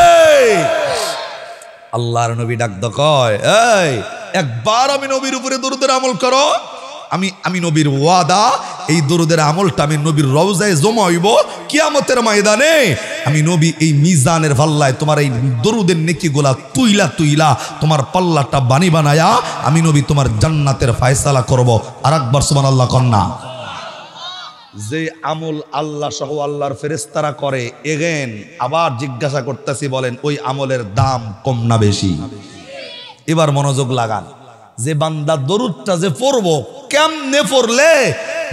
আল্লাহর নবী ডাক কয়, এই একবার আমি নবীর উপরে দরুদের আমল করো, আমি নবীর ওয়াদা, এই দরুদের আমলটা আমি নবীর রওজায় জমা হইব কিয়ামতের ময়দানে। আমি নবী এই মিজানের পাল্লায় তোমার এই দরুদের নেকিগুলা তুইলা তোমার পাল্লাটা বানায়া আমি নবী তোমার জান্নাতের ফয়সালা করব। আর একবার সুবহানাল্লাহ কন্যা। যে আমল আল্লাহ সহ আল্লাহর ফেরেশতারা করে, এগেন আবার জিজ্ঞাসা করতেছি, বলেন ওই আমলের দাম কম না বেশি? এবার মনোযোগ লাগান। যে বান্দা দরুদটা যে পড়বো, কেমনে পড়লে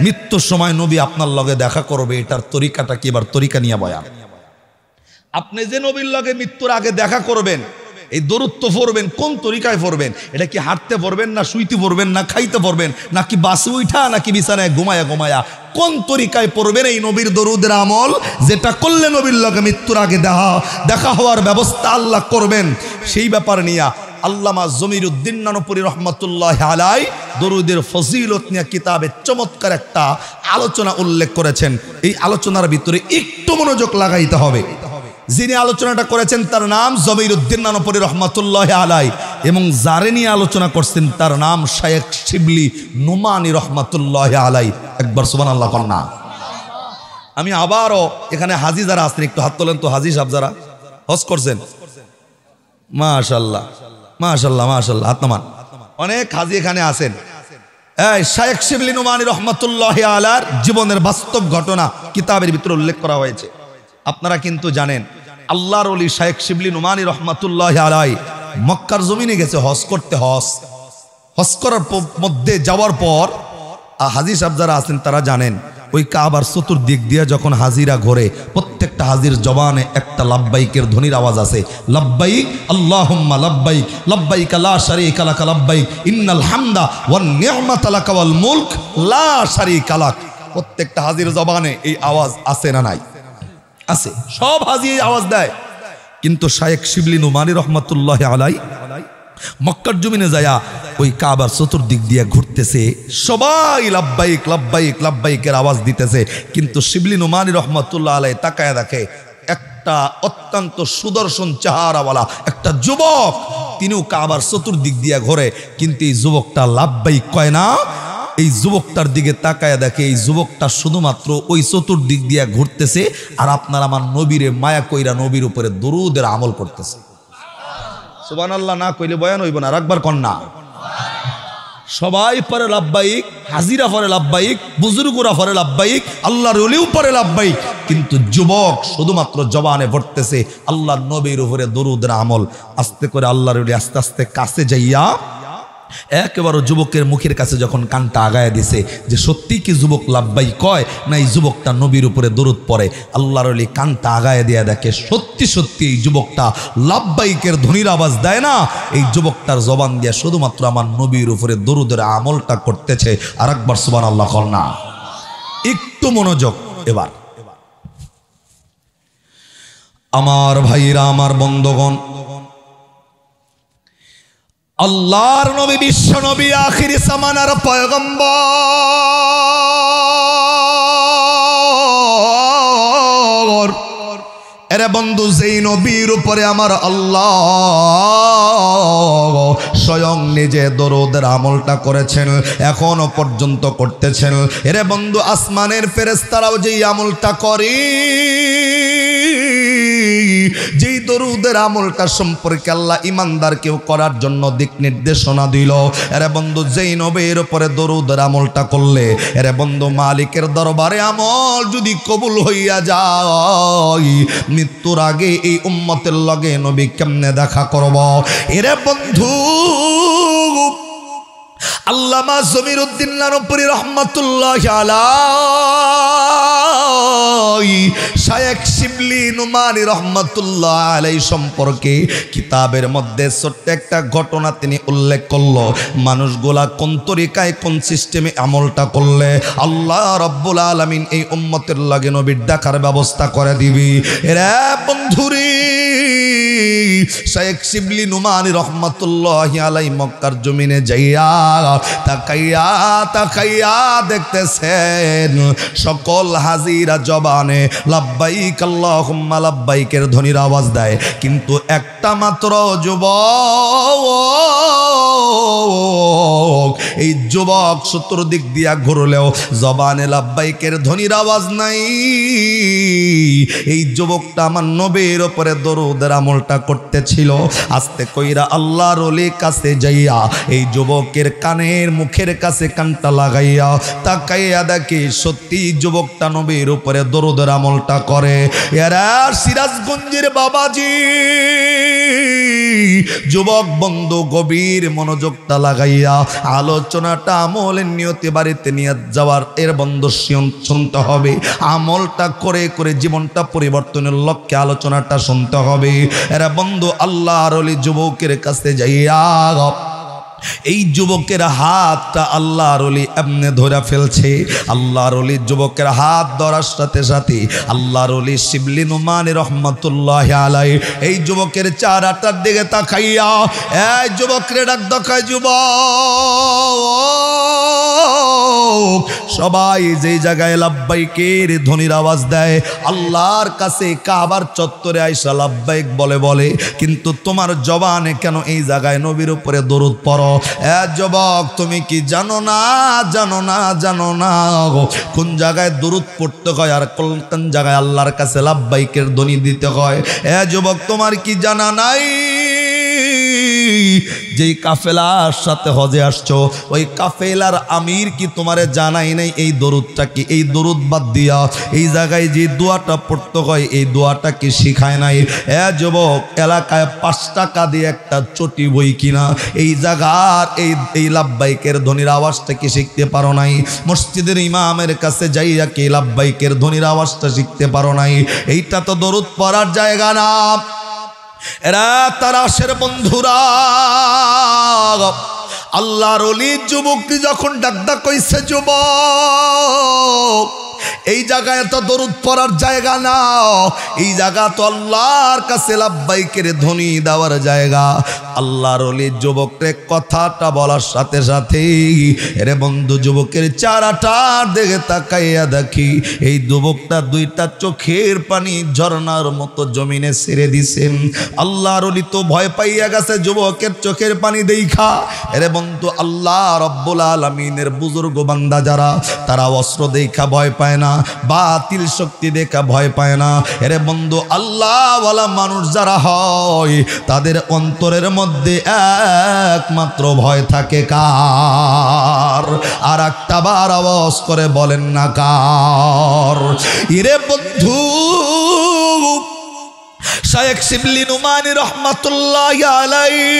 মৃত্যুর সময় নবী আপনার লগে দেখা করবে, এটার তরিকাটা কি? এবার তরিকা নিয়ে বয়ান। আপনি যে নবীর লগে মৃত্যুর আগে দেখা করবেন, এই দরুদ তো পড়বেন, কোন তরিকায় পড়বেন? এটা কি হাঁটতে পড়বেন, না শুইতে পড়বেন, না খাইতে পড়বেন, নাকি বাসে উঠা, নাকি বিছানায় ঘুমায়া কোন তরিকায় পড়বেন এই নবীর দরুদের আমল, যেটা করলে নবীর লগে মৃত্যুর আগে দেখা হওয়ার ব্যবস্থা আল্লাহ করবেন, সেই ব্যাপার নিয়ে আল্লামা জমিরুদ্দিন নানুপুরি রহমতুল্লাহ আলাই দরুদের ফজিলত নিয়ে কিতাবে চমৎকার একটা আলোচনা উল্লেখ করেছেন। এই আলোচনার ভিতরে একটু মনোযোগ লাগাইতে হবে। যিনি আলোচনাটা করেছেন তার নাম জমিরুদ্দিন নানুপুরি রহমতুল্লাহ আলাই, এবং যারে নিয়ে আলোচনা করছেন তার নাম শায়েখ শিবলি নুমানি রহমতুল্লাহ আলাই। একবার সুবহানাল্লাহ কন্যা। আমি আবারও এখানে হাজি যারা আছেন একটু হাত তোলেন তো। হাজি সাহেব যারা হজ করছেন, মাশাআল্লাহ মাশাআল্লাহ মাশাআল্লাহ, হাত নামান। অনেক হাজি এখানে আছেন। এই শায়েখ শিবলি নুমানি রহমতুল্লাহ আলার জীবনের বাস্তব ঘটনা কিতাবের ভিতরে উল্লেখ করা হয়েছে। আপনারা কিন্তু জানেন আল্লাহর ওলি শায়েখ শিবলি নুমানি রহমতুল্লাহ আলাই মক্কার জমিনে গেছে হজ করতে। হজ করার মধ্যে যাওয়ার পর হাজি সাহেব যারা আছেন তারা জানেন ওই কাবার চতুর্দিক দিয়ে যখন হাজিরা ঘোরে, প্রত্যেকটা হাজির জবানে একটা লাব্বাইকের ধ্বনির আওয়াজ আছে। লাব্বাইক আল্লাহুম্মা লাব্বাইক, লাব্বাইক লা শারীকা লাক লাব্বাইক, ইন্নাল হামদা ওয়ান নি'মাতা লাক ওয়াল মুলক লা শারীকা লাক। প্রত্যেকটা হাজির জবানে এই আওয়াজ আছে না নাই? আছে। সব হাজি এই আওয়াজ দেয়। কিন্তু শায়েখ শিবলি নুমানি রহমতুল্লাহ আলাই মক্কার জমিনে যায়া ওই কাবার চতুর্দিক দিয়ে ঘুরতেছে, সবাই লাব্বাইক লাব্বাইক লাব্বাইকের আওয়াজ দিতেছে। কিন্তু শিবলি নুমানি রহমতুল্লাহ আলাই তাকায় দেখে একটা অত্যন্ত সুদর্শন চেহারাওয়ালা একটা যুবক, তিনিও কাবার চতুর্দিক দিয়ে ঘোরে, কিন্তু এই যুবকটা লাব্বাইক কয় না। এই যুবকটার দিকে তাকায় দেখে এই যুবকটা শুধুমাত্র ওই চতুর্দিক দিয়ে ঘুরতেছে, আর আপনার আমার নবীরে মায়া কইরা নবীর উপরে দরুদের আমল করতেছে। সুবহানাল্লাহ না কইলে বয়ান হইব না। আর একবার কন্যা। সবাই পরে লাব্বাইক, হাজিরা পরে লাব্বাইক, বুজুর্গরা পরে লাব্বাইক, আল্লাহর ওলিও পরে লাব্বাইক, কিন্তু যুবক শুধুমাত্র জবানে পড়তেছে আল্লাহর নবীর উপরে দরুদের আমল। আস্তে করে আল্লাহর ওলি আস্তে আস্তে কাছে যাইয়া একেবারে যুবকের মুখের কাছে যখন কানটা আগায় দিছে যে সত্যি কি যুবক লাব্বাই কয় না এই যুবকটা নবীর উপরে দরুদ পড়ে, আল্লাহর ওলি কানটা আগায় দিয়া দেখে সত্যি সত্যি এই যুবকটা লাব্বাইকের ধ্বনির আওয়াজ দেয় না, এই যুবকটার জবান দিয়া শুধুমাত্র আমার নবীর উপরে দরুদের আমলটা করতেছে। আর একবার সুবহানাল্লাহ কর না। একটু মনোযোগ এবার। আমার ভাইরা, আমার বন্ধুগণ, আল্লাহর নবী বিশ্ব নবী আখিরি জামানার পয়গম্বর। এরে বন্ধু, যেই নবীর উপরে আমার আল্লাহ স্বয়ং নিজে দরুদের আমলটা করেছেন, এখনো পর্যন্ত করতেছেন। এরে বন্ধু, আসমানের ফেরেশতারাও যেই আমলটা করে, যেই দরুদের আমলটা সম্পর্কে আল্লাহ ইমানদারকেও করার জন্য দিক নির্দেশনা দিল। এরে বন্ধু, যেই নবীর উপরে দরুদের আমলটা করলে, এরে বন্ধু, মালিকের দরবারে আমল যদি কবুল হইয়া যায়, মৃত্যুর আগে এই উম্মতের লগে নবী কেমনে দেখা করব? এরে বন্ধু, আল্লামা জমিরুদ্দিন নানুপুরি রহমতুল্লাহ আলাই শায়েখ শিবলি নুমানি রহমতুল্লাহ আলাই সম্পর্কে কিতাবের মধ্যে ছোট্ট একটা ঘটনা তিনি উল্লেখ করলো। মানুষগুলা কোন তরিকায় কোন সিস্টেমে আমলটা করলে আল্লাহ রব্বুল আলামিন এই উম্মতের লাগে নবীর দেখার ব্যবস্থা করে দিবি। এরা বন্ধুরে, শায়েখ শিবলি নুমানি রহমতুল্লাহ আলাই মক্কার জমিনে যাইয়া তাকাইয়া তাকাইয়া দেখতেছেন সকল হাজিরা জবানে লাব্বাইক আল্লাহুম্মা লাব্বাইকের ধ্বনির আওয়াজ দেয়, কিন্তু একটা মাত্র যুবক, এই যুবক চতুর্দিক দিয়া ঘুরলেও জবানে লাব্বাইকের ধ্বনির আওয়াজ নাই। এই যুবকটা আমার নবীর উপরে দরুদের আমলটা করতেছিল। আস্তে কইরা আল্লাহর ওলির কাছে যাইয়া এই যুবকের কানের মুখের কাছে কানটা লাগাইয়া তাকাইয়া দেখি সত্যি যুবকটা নবীর উপরে দরুদের আমলটা করে। এরা সিরাজগঞ্জের বাবাজি যুবক বন্ধু গভীর মনোযোগটা লাগাইয়া আলোচনাটা আমলের নিয়তে বাড়িতে নিয়ে যাওয়ার এর বন্ধু শুনতে হবে। আমলটা করে করে জীবনটা পরিবর্তনের লক্ষ্যে আলোচনাটা শুনতে হবে। এরা বন্ধু আল্লাহর ওলি যুবকের কাছে যাইয়া এই যুবকের হাতটা আল্লাহর ওলি এমনি ধরে ফেলছে। আল্লাহর ওলি যুবকের হাত ধরার সাথে সাথে আল্লাহর ওলি শিবলি নুমানি রহমতুল্লাহ আলাইহি এই যুবকের চেহারাটার দিকে তাকাইয়া এই যুবকরে ডাক দেখায়, যুবক সবাই যেই জায়গায় লাব্বাইকের ধ্বনির আওয়াজ দেয় আল্লাহর কাছে কাবার চত্বরে আইসা লাব্বাইক বলে বলে, কিন্তু তোমার জবানে কেন এই জায়গায় নবীর উপরে দরুদ পড়ো? যুবক তুমি কি জানো না কোন জায়গায় দরুদ পড়তে হয় আর কোন জায়গায় আল্লাহর কাছে লাব্বাইকের ধ্বনি দিতে হয়? যুবক তোমার কি জানা নাই? যেই কাফেলার সাথে হজে আসছো ওই কাফেলার আমির কি তোমারে জানাই নাই এই দরুদটা কি? এই দরুদ বাদ দিয়া এই জায়গায় যে দোয়াটা পড়তে হয় এই দোয়াটা কি শিখায় নাই? যুবক এলাকায় 5 টাকা দিয়ে একটা চটি বই কিনা এই জায়গার এই লাব্বাইকের ধ্বনির আওয়াজটা কি শিখতে পারো নাই? মসজিদের ইমামের কাছে যাইয়া কি লাব্বাইকের ধ্বনির আওয়াজটা শিখতে পারো নাই? এইটা তো দরুদ পড়ার জায়গা না। এরা তারাশের বন্ধুরা, আল্লাহর ওলি যুবকটি যখন ডাক কইছে, যুবক এই জায়গায় তো দরুদ পড়ার জায়গা না, এই জায়গা তো আল্লাহর কাছে লাব্বাইকের ধ্বনি দেওয়ার জায়গা। আল্লাহর ওলি যুবকরে কথাটা বলার সাথে সাথে এরে বন্ধু যুবকের চেহারাটার দিকে তাকাইয়া দেখি এই যুবকটা 2টা চোখের পানি ঝর্ণার মতো জমিনে ছেড়ে দিছেন। আল্লাহর ওলি তো ভয় পাইয়া গেছে যুবকের চোখের পানি দেখা। এরে বন্ধু আল্লাহ রব্বুল আলামিনের বুজুর্গ বান্দা যারা তারা অস্ত্র দেখা ভয় পায় না, বাতিল শক্তি দেখা ভয় পায় না। এরে বন্ধু আল্লাহওয়ালা মানুষ যারা হয় তাদের অন্তরের মধ্যে একমাত্র ভয় থাকে কার? আর একটা বার আওয়াজ করে বলেন না কার? ইরে বন্ধু শায়েখ শিবলি নুমানি রহমাতুল্লাহ আলাইহি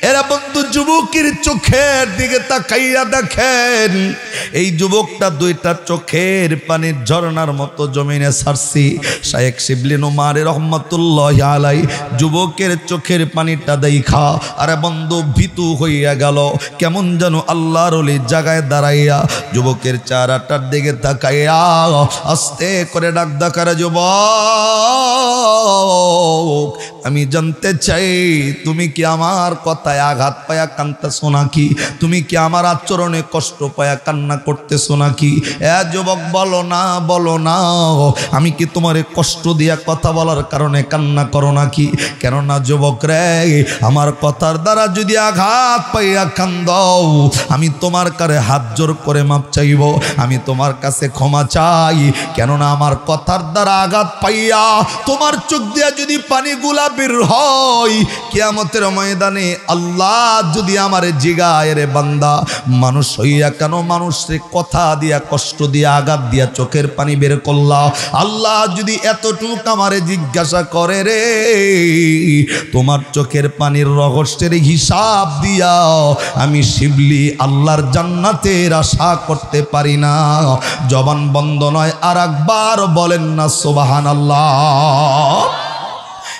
এরা বন্ধু যুবকের চোখের দিকে তাকাইয়া দেখেন এই যুবকটা 2টা চোখের পানির ঝর্ণার মতো জমিনে ছাড়ছি। শায়েখ শিবলি নুমানি রহমাতুল্লাহ আলাইহি যুবকের চোখের পানিটা দেখা আরে বন্ধু ভীতু হইয়া গেল। কেমন যেন আল্লাহর ওলির জায়গায় দাঁড়াইয়া যুবকের চেহারাটার দিকে তাকাইয়া আস্তে করে ডাক দেখার, যুবক আমি জানতে চাই তুমি কি আমার কথায় আঘাত পায়া কাঁদতেছো নাকি? তুমি কি আমার আচরণে কষ্ট পায়া কান্না করতেছো নাকি? যুবক বলো না আমি কি তোমারে কষ্ট দিয়া কথা বলার কারণে কান্না করো নাকি? কেননা যুবক রে আমার কথার দ্বারা যদি আঘাত পাইয়া কান্দাও আমি তোমার কাছে হাত জোর করে মাপ চাইব, আমি তোমার কাছে ক্ষমা চাই। কেননা আমার কথার দ্বারা আঘাত পাইয়া তোমার চোখ দিয়া যদি পানিগুলা বের হয় কিয়ামতের ময়দানে আল্লাহ যদি আমারে জিগায় রে বান্দা মানুষ হইয়া কেন মানুষরে কথা দিয়া কষ্ট দিয়া আঘাত দিয়া চোখের পানি বের করলা? আল্লাহ যদি এতটুক আমারে জিজ্ঞাসা করে রে তোমার চোখের পানির রহস্যের হিসাব দিয়া আমি শিবলি আল্লাহর জান্নাতের আশা করতে পারি না? জবান বন্ধ নয় আর একবার বলেন না সুবহানাল্লাহ।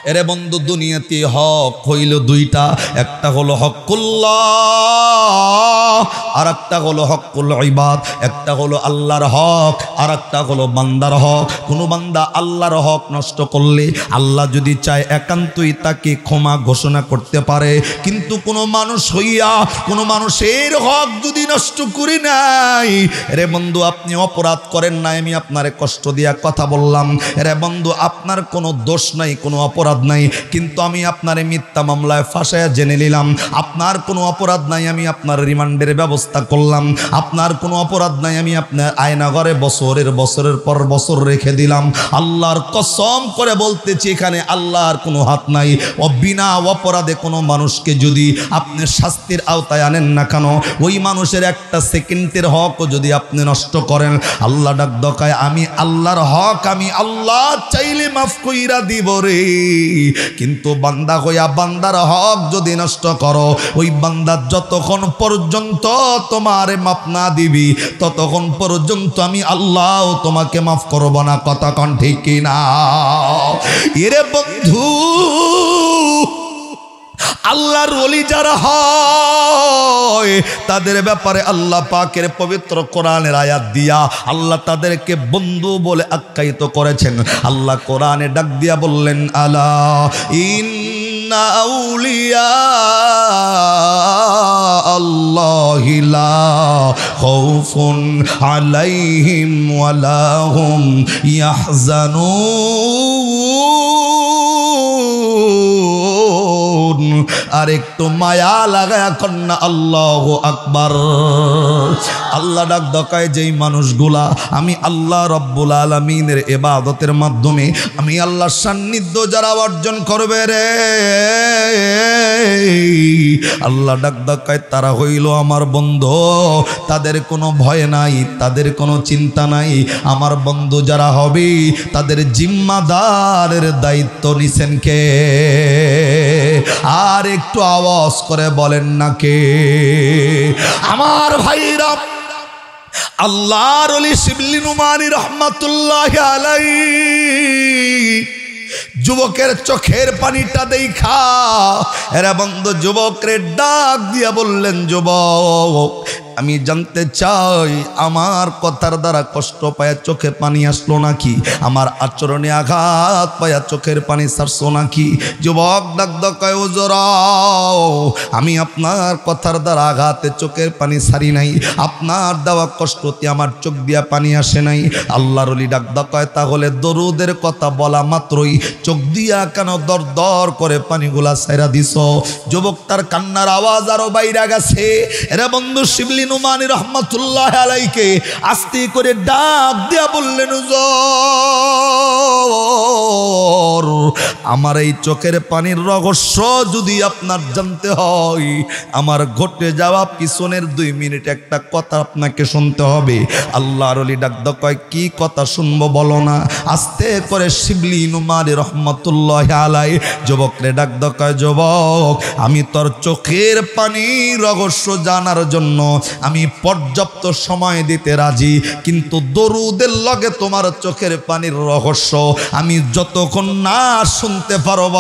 এরে বন্ধু দুনিয়াতে হক হইল 2টা, একটা হলো হকুল্লাহ আর একটা হলো হকুল ইবাদ। একটা হলো আল্লাহর হক আর একটা হলো বান্দার হক। কোনো বান্দা আল্লাহর হক নষ্ট করলে আল্লাহ যদি চায় একান্তই তাকে ক্ষমা ঘোষণা করতে পারে, কিন্তু কোনো মানুষ হইয়া কোনো মানুষের হক যদি নষ্ট করি নাই, রে বন্ধু আপনি অপরাধ করেন নাই, আমি আপনারে কষ্ট দিয়া কথা বললাম, রে বন্ধু আপনার কোনো দোষ নাই, কোনো অপরাধ নাই, কিন্তু আমি আপনারে মিথ্যা মামলায় ফাঁসায়া জেনে নিলাম। আপনার কোনো অপরাধ নাই, আমি আপনার রিমান্ডের ব্যবস্থা করলাম। আপনার কোনো অপরাধ নাই, আমি আপনার আয়নাঘরে বছরের পর বছর রেখে দিলাম। আল্লাহর কসম করে বলতেছি এখানে আল্লাহর কোনো হাত নাই। বিনা অপরাধে কোনো মানুষকে যদি আপনি শাস্তির আওতায় আনেন না কেন, ওই মানুষের একটা সেকেন্ডের হক যদি আপনি নষ্ট করেন, আল্লাহ ডাক দকায় আমি আল্লাহর হক আমি আল্লাহ চাইলে মাফ কইরা দিব রে। কিন্তু বান্দা হইয়া বান্দার হক যদি নষ্ট করো, ওই বান্দা যতক্ষণ পর্যন্ত তোমারে মাফ না দিবি ততক্ষণ পর্যন্ত আমি আল্লাহ তোমাকে মাফ করব না। কথা কোন ঠিক কিনা? এরে বন্ধু আল্লাহর ওলি যারা হয় তাদের ব্যাপারে আল্লাহ পাকের পবিত্র কোরআনের আয়াত দিয়া আল্লাহ তাদেরকে বন্ধু বলে আখ্যায়িত করেছেন। আল্লাহ কোরআনে ডাক দিয়া বললেন, আলা ইন্না আউলিয়া আল্লাহি লা খাউফুন আলাইহিম ওয়ালা হুম ইয়াহজানুন। আর একটু মায়া লাগায়া কন্যা আল্লাহু আকবার। আল্লাহ ডাক দকায় যেই মানুষগুলা আমি আল্লাহ রব্বুল আলামিনের ইবাদতের মাধ্যমে আমি আল্লাহর সান্নিধ্য যারা অর্জন করবে রে, আল্লাহ ডাক দকায় তারা হইল আমার বন্ধু। তাদের কোনো ভয় নাই, তাদের কোনো চিন্তা নাই। আমার বন্ধু যারা হবে তাদের জিম্মাদারের দায়িত্ব নিছেন কে? আর একটু আওয়াজ করে বলেন না কে? আমার ভাইরা, আল্লাহর ওলি শিবলি নুমানী রহমাতুল্লাহি আলাইহি যুবকের চোখের পানিটা দেখা এরা বন্ধু যুবকরে ডাক দিয়া বললেন, যুবক আমি জানতে চাই আমার কথার দ্বারা কষ্ট পায়া চোখে পানি আসলো নাকি? আমার আচরণে আঘাত পায়া চোখের পানি ছাড়ছো নাকি? যুবক ডাক দকায়, হুজুর আমি আপনার কথার দ্বারা আঘাতে চোখের পানি ছাড়ি নাই, আপনার দেওয়া কষ্টতে আমার চোখ দিয়া পানি আসে নাই। আল্লাহর ওলি ডাক দকায়, তাহলে দরুদের কথা বলা মাত্রই চোখ দিয়া কেন দর দর করে পানিগুলা ছাইরা দিছ? যুবক তার কান্নার আওয়াজ আরো বাইরে গেছে। এরা বন্ধু শিবলি নুমানী রহমাতুল্লাহি আলাইহিকে আস্তে করে ডাক দিয়া বললেন, হুজুর আমার এই চোখের পানির রহস্য যদি আপনার জানতে হয়, আমার ঘটে যাওয়া পিছনের 2 মিনিট একটা কথা আপনাকে শুনতে হবে। আল্লাহর ওলি ডাক দকায়, কি কথা শুনবো বলো না? আস্তে করে শিবলি নুমানী রহমাতুল্লাহি আলাইহি যুবকরে ডাক দকায়, যুবক আমি তোর চোখের পানির রহস্য জানার জন্য আমি পর্যাপ্ত সময় দিতে রাজি, কিন্তু দরুদের লগে তোমার চোখের পানির রহস্য আমি যতক্ষণ না শুনতে পারব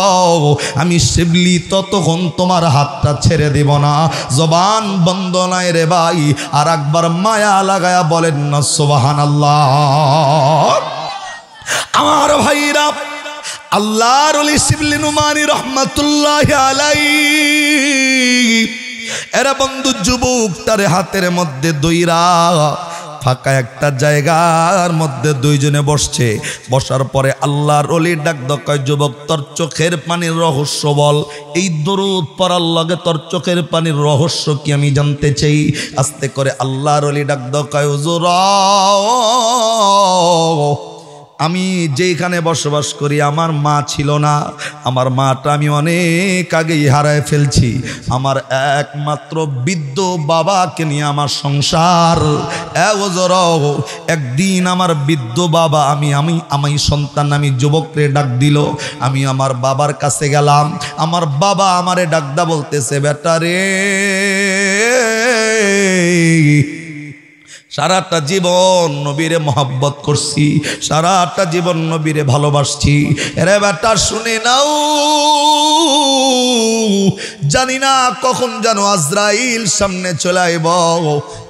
আমি শিবলি ততক্ষণ তোমার হাতটা ছেড়ে দিব না। জবান বন্ধ নাই রে ভাই। আর একবার মায়া লাগায়া বলেন না সুবহানাল্লাহ। আমার ভাইরা, আল্লাহর ওলি শিবলি নুমানী রহমাতুল্লাহি আলাইহি এরা বন্ধু যুবক তার হাতের মধ্যে দইরা ফাঁকা একটা জায়গার মধ্যে 2 জনে বসছে। বসার পরে আল্লাহর ওলি ডাক দকায়, যুবক তোর চোখের পানির রহস্য বল। এই দরুদ পড়ার লগে তোর চোখের পানির রহস্য কি আমি জানতে চাই। আস্তে করে আল্লাহর ওলি ডাক দকায়, হুজুর আমি যেখানে বসবাস করি আমার মা ছিল না, আমার মাটা আমি অনেক আগেই হারায় ফেলছি। আমার একমাত্র বৃদ্ধ বাবাকে নিয়ে আমার সংসার। একদিন আমার বৃদ্ধ বাবা আমি সন্তান আমি যুবকরে ডাক দিল। আমি আমার বাবার কাছে গেলাম। আমার বাবা আমারে ডাকদা বলতেছে, বেটা রে সারাটা জীবন নবীরে মহব্বত করছি, সারাটা জীবন নবীরে ভালোবাসছি। এরে বেটা শুনে নাও, জানি না কখন যেন আজরাইল সামনে চলে আইব।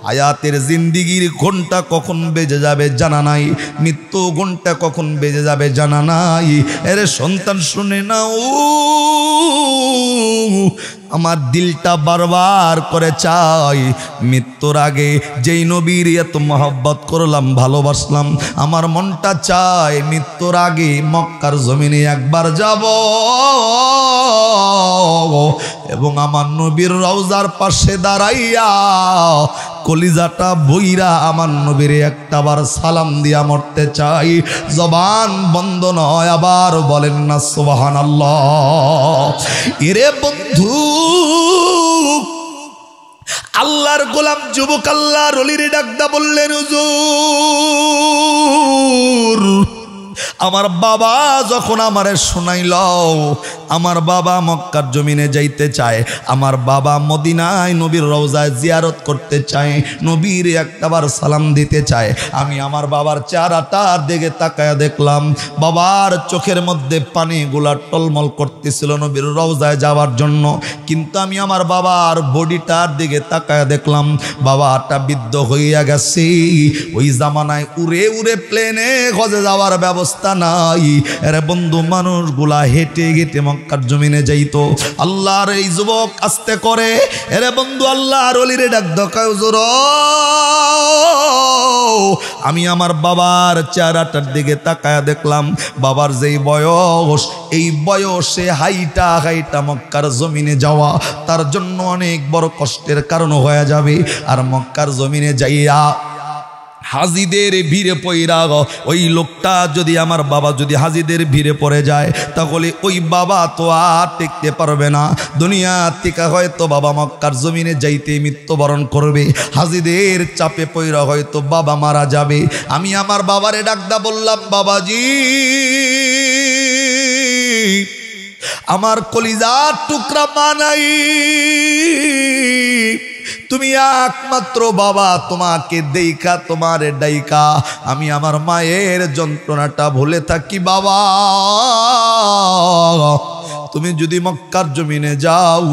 হায়াতের জিন্দিগির ঘন্টা কখন বেজে যাবে জানা নাই, মৃত্যু ঘন্টা কখন বেজে যাবে জানা নাই। এরে সন্তান শুনে নাও, আমার দিলটা বারবার করে চাই মৃত্যুর আগে যেই নবীর এত মহব্বত করলাম ভালোবাসলাম, আমার মনটা চায় মৃত্যুর আগে মক্কার জমিনে একবার যাব এবং আমার নবীর রওজার পাশে দাঁড়াইয়া কলিজাটা বইরা আমার নবীর একটাবার সালাম দিয়া মরতে চাই। জবান বন্ধ নয়, আবার বলেন না সুবহানাল্লাহ। এরে বন্ধু, আল্লাহর গোলাম যুবক আল্লাহর ওলির ডাকদা বললেন, হুজুর আমার বাবা যখন আমারে শোনাইল আমার বাবা মক্কার জমিনে যাইতে চায়, আমার বাবা মদিনায় নবীর রওজায় জিয়ারত করতে চায়, নবীর একটাবার সালাম দিতে চায়। আমি আমার বাবার চেহারাটার দিকে তাকায়া দেখলাম বাবার চোখের মধ্যে পানিগুলা টলমল করতেছিল নবীর রওজায় যাওয়ার জন্য। কিন্তু আমি আমার বাবার বডিটার দিকে তাকায়া দেখলাম বাবাটা বৃদ্ধ হইয়া গেছে। ওই জামানায় উড়ে উড়ে প্লেনে হজে যাওয়ার ব্যবস্থা নাই। এর বন্ধু মানুষগুলা হেঁটে হেঁটে মক্কার জমিনে যাইতো। আল্লাহর এই যুবক আস্তে করে এরে বন্ধু আল্লাহর ওলিরে ডাক দকায় হুজুর, আমি আমার বাবার চেহারাটার দিকে তাকায়া দেখলাম বাবার যেই বয়স, এই বয়সে হাইটা হাইটা মক্কার জমিনে যাওয়া তার জন্য অনেক বড় কষ্টের কারণ হয়ে যাবে। আর মক্কার জমিনে যাইয়া হাজিদের ভিড়ে পইরা ওই লোকটা যদি আমার বাবা যদি হাজিদের ভিড়ে পড়ে যায় তাহলে ওই বাবা তো আর টিকতে পারবে না। দুনিয়া থেকে হয়তো বাবা মক্কার জমিনে যাইতে মৃত্যুবরণ করবে, হাজিদের চাপে পইরা হয়তো বাবা মারা যাবে। আমি আমার বাবারে ডাকদা বললাম, বাবাজি আমার কলিজার টুকরা মানাই, তুমি একমাত্র বাবা, তোমাকে দেইখা তোমারে ডাইকা আমি আমার মায়ের যন্ত্রণাটা ভুলে থাকি। বাবা তুমি যদি মক্কার জমিনে যাও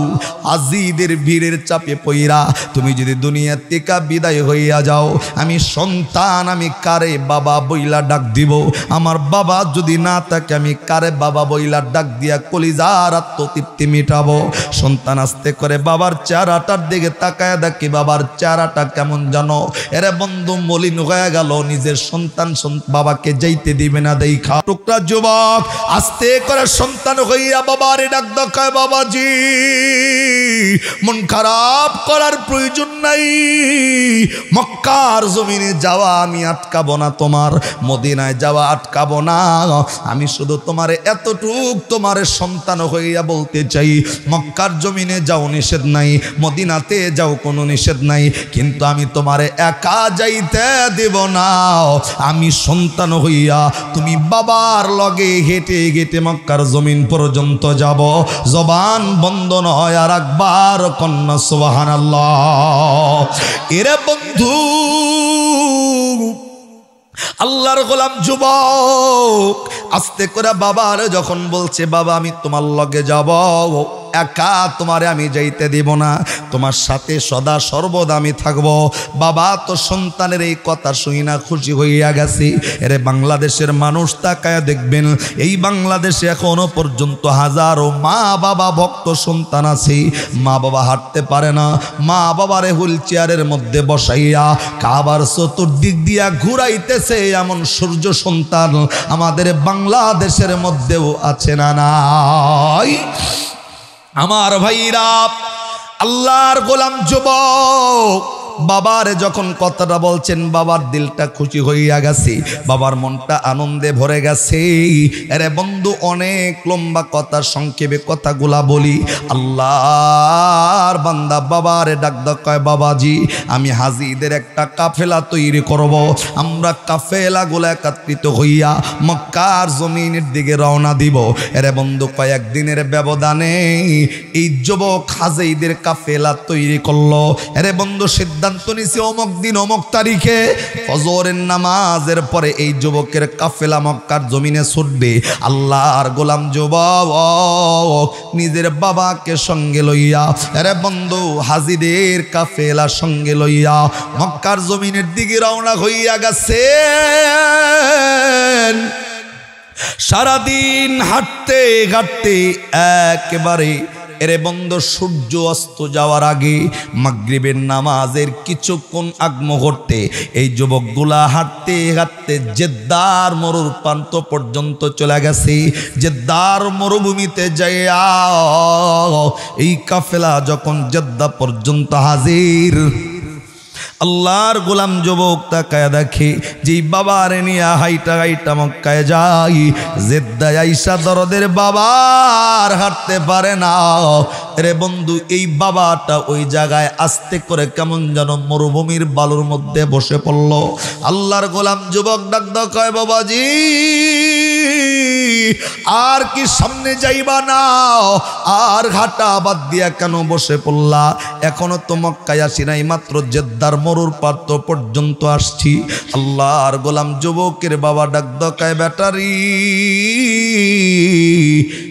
হাজিদের ভিড়ের চাপে পইরা তুমি যদি দুনিয়া থেকে বিদায় হইয়া যাও, আমি সন্তান আমি কারে বাবা বইলা ডাক দিব? আমার বাবা যদি না থাকে আমি কারে বাবা বইলা ডাক দিয়া কলিজার আত্মতৃপ্তি মিটাবো? সন্তান আস্তে করে বাবার চেহারাটার দিকে তাকায় দেখি বাবার চেহারাটা কেমন জানো এরে বন্ধু মলিন হয়ে গেল। নিজের সন্তান বাবাকে যাইতে দিবে না দেখা টুকরা যুবক আস্তে করে সন্তান হইয়া বাবা ডাক দেখায়, বাবাজি মন খারাপ করার প্রয়োজন নাই, মক্কার জমিনে যাওয়া আমি আটকাবো না, তোমার মদিনায় যাওয়া আটকাবো না। আমি শুধু তোমারে এতটুক তোমারে সন্তান হইয়া বলতে চাই, মক্কার জমিনে যাও নিষেধ নাই, মদিনাতে যাও কোনো নিষেধ নাই, কিন্তু আমি তোমারে একা যাইতে দেব না। আমি সন্তান হইয়া তুমি বাবার লগে হেঁটে হেঁটে মক্কার জমিন পর্যন্ত যাব। জবান বন্ধ নয় আর একবার কন্যা সুবহানাল্লাহ। এরে বন্ধু আল্লাহর গোলাম যুবক আস্তে করে বাবার যখন বলছে বাবা আমি তোমার লগে যাব, একা তোমারে আমি যাইতে দিব না, তোমার সাথে সদা সর্বদা আমি থাকবো। বাবা তো সন্তানের এই কথা শুনি না খুশি হইয়া গেছে। এরে বাংলাদেশের মানুষ তাকায়া দেখবেন এই বাংলাদেশে এখনো পর্যন্ত হাজারো মা বাবা ভক্ত সন্তান আছে, মা বাবা হাঁটতে পারে না, মা বাবারে হুইল চেয়ারের মধ্যে বসাইয়া কাবার চতুর্দিক দিয়া ঘুরাইতেছে এমন সূর্য সন্তান আমাদের বাংলাদেশের মধ্যেও আছে না নাই? আমার ভাইরা আল্লাহর গোলাম যুবক বাবার যখন কথাটা বলছেন বাবার দিলটা খুশি হইয়া গেছে, বাবার মনটা আনন্দে ভরে গেছে। আরে বন্ধু অনেক লম্বা কথা, সংক্ষেপে কথাগুলা বলি। আল্লাহর বান্দা বাবারে ডাক কয়, বাবাজি আমি হাজিদের একটা কাফেলা তৈরি করব, আমরা কাফেলাগুলা একত্রিত হইয়া মক্কার জমিনের দিকে রওনা দিব। আরে বন্ধু কয়েকদিনের ব্যবধানে এই যুবক হাজিদের কাফেলা তৈরি করলো। আরে বন্ধু সিদ্ধান্ত নিছে অমুক দিন অমুক তারিখে ফজরের নামাজের পরে এই যুবকের কাফেলা মক্কার জমিনে ছুটবে। আল্লাহর গোলাম যুবক নিজের বাবাকে সঙ্গে লইয়া আরে বন্ধু হাজিদের কাফেলা সঙ্গে লইয়া মক্কার জমিনের দিকে রওনা হইয়া গেছে। সারাদিন হাঁটতে হাঁটতে একেবারে এরে বন্ধু সূর্য অস্ত যাওয়ার আগে মাগরিবের নামাজের কিছুক্ষণ আগ মুহূর্তে এই যুবকগুলা হাঁটতে হাঁটতে জেদ্দার মরুর প্রান্ত পর্যন্ত চলে গেছে। জেদ্দার মরুভূমিতে যাইয়া এই কাফেলা যখন জেদ্দা পর্যন্ত হাজির, আল্লাহর গোলাম যুবক তাকায়া দেখে যে বাবারে নিয়ে হাইটা হাইটা মক্কায় যাই। জেদ্দায় আইসা দরদের বাবার হাঁটতে পারে না। রে বন্ধু এই বাবাটা ওই জায়গায় আস্তে করে কেমন যেন মরুভূমির বালুর মধ্যে বসে পড়ল। আল্লাহর গোলাম যুবক ডাক কয়, বাবাজি আর কি সামনে যাইবা না? আর ঘাটা বাদ দিয়া কেন বসে পড়লা? এখনো তো মক্কায় আসি নাই, মাত্র জেদ্দার মরুর পাত্র পর্যন্ত আসছি। আল্লাহর গোলাম যুবকের বাবা ডাক দকায়, ব্যাটারি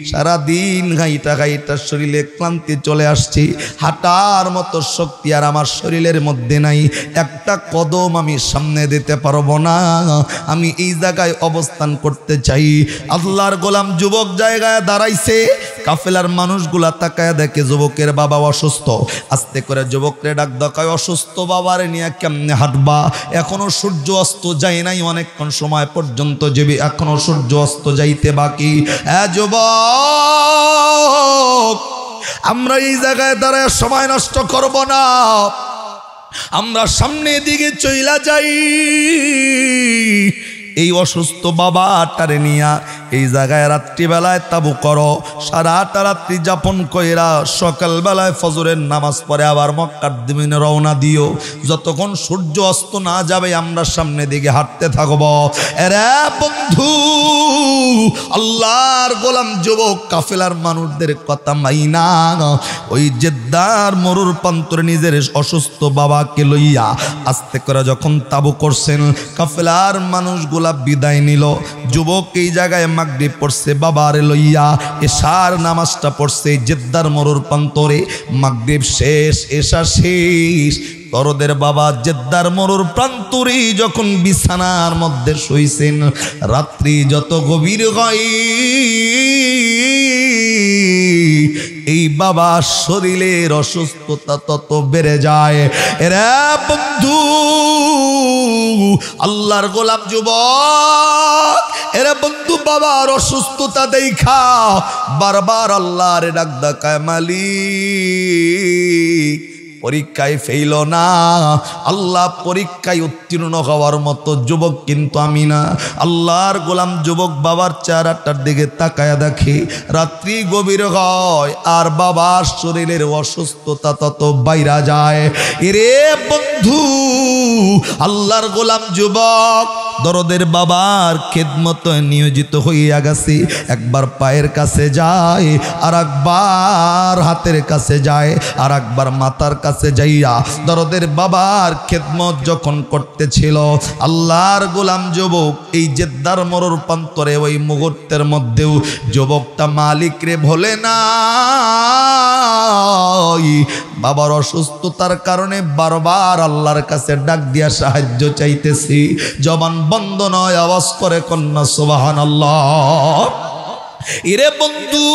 সারাদিন ঘাইটা ঘাইটা শরীরে ক্লান্তি চলে আসছি, হাঁটার মতো শক্তি আর আমার শরীরের মধ্যে নাই, একটা কদম আমি সামনে দিতে পারবো না, আমি এই জায়গায় অবস্থান করতে চাই। আল্লাহর গোলাম যুবক জায়গায় দাঁড়াইছে, কাফেলার মানুষগুলা তাকায় দেখে যুবকের বাবা অসুস্থ। আস্তে করে যুবকরে ডাক দকায়, অসুস্থ বাবারে নিয়ে কেমনে হাঁটবা? এখনো সূর্য অস্ত যায় নাই, অনেকক্ষণ সময় পর্যন্ত যাবে, এখনো সূর্য অস্ত যাইতে বাকি। যুবক, আমরা এই জায়গায় দাঁড়ায় সময় নষ্ট করব না, আমরা সামনের দিকে চইলা যাই। এই অসুস্থ বাবাটারে নিয়া এই জায়গায় রাত্রিবেলায় তাবু করো, সারাটা রাত্রি যাপন কইরা সকালবেলায় ফজরের নামাজ পড়ে আবার মক্কার দিনে রওনা দিও। যতক্ষণ সূর্য অস্ত না যাবে আমরা সামনের দিকে হাঁটতে থাকব। এরে বন্ধু, আল্লাহর গোলাম যুবক কাফেলার মানুষদের কথা মাইনা ওই জেদ্দার মরুর প্রান্তরে নিজের অসুস্থ বাবাকে লইয়া আস্তে করে যখন তাবু করছেন, কাফেলার মানুষগুলা বিদায় নিল। যুবক এই জায়গায় মাগরিব পড়ছে বাবারে লইয়া, এশার নামাজটা পড়ছে জেদ্দার মরুর প্রান্তরে। মাগরিব শেষ, এশা শেষ, দরদের বাবা জেদ্দার মরুর প্রান্তরে যখন বিছানার মধ্যে শুইছেন, রাত্রি যত গভীর হয় এই বাবা শরীরের অসুস্থতা তত বেড়ে যায়। এরে বন্ধু, আল্লাহর গোলাম যুবক, এরে বন্ধু, বাবার অসুস্থতা দেখা বারবার আল্লাহর ডাক ডাকায়, মালিক পরীক্ষায় ফেইল না। আল্লাহ পরীক্ষায় উত্তীর্ণ হওয়ার মতো যুবক কিন্তু আমি না। আল্লাহর গোলাম যুবক বাবার চেহারাটার দিকে তাকায়া দেখে, রাত্রি গভীর হয় আর বাবার শরীরের অসুস্থতা তত বাইরা যায়। এরে বন্ধু, আল্লাহর গোলাম যুবক দরদের বাবার খেদমত নিয়োজিত হইয়া গেছে। একবার পায়ের কাছে যায়, আর একবার হাতের কাছে যায়, আর একবার মাথার কাছে যাইয়া দরদের বাবার খেদমত যখন করতেছিল, আল্লাহর গোলাম যুবক এই জেদ্দার মরুর প্রান্তরে ওই মুহূর্তের মধ্যেও যুবকটা মালিক রে ভোলে না। বাবার অসুস্থতার কারণে বারবার আল্লাহর কাছে ডাক দিয়া সাহায্য চাইতেছি, জবান বন্ধ নয়, আওয়াজ করে কন্যা সুবহানাল্লাহ। ইরে বন্ধু,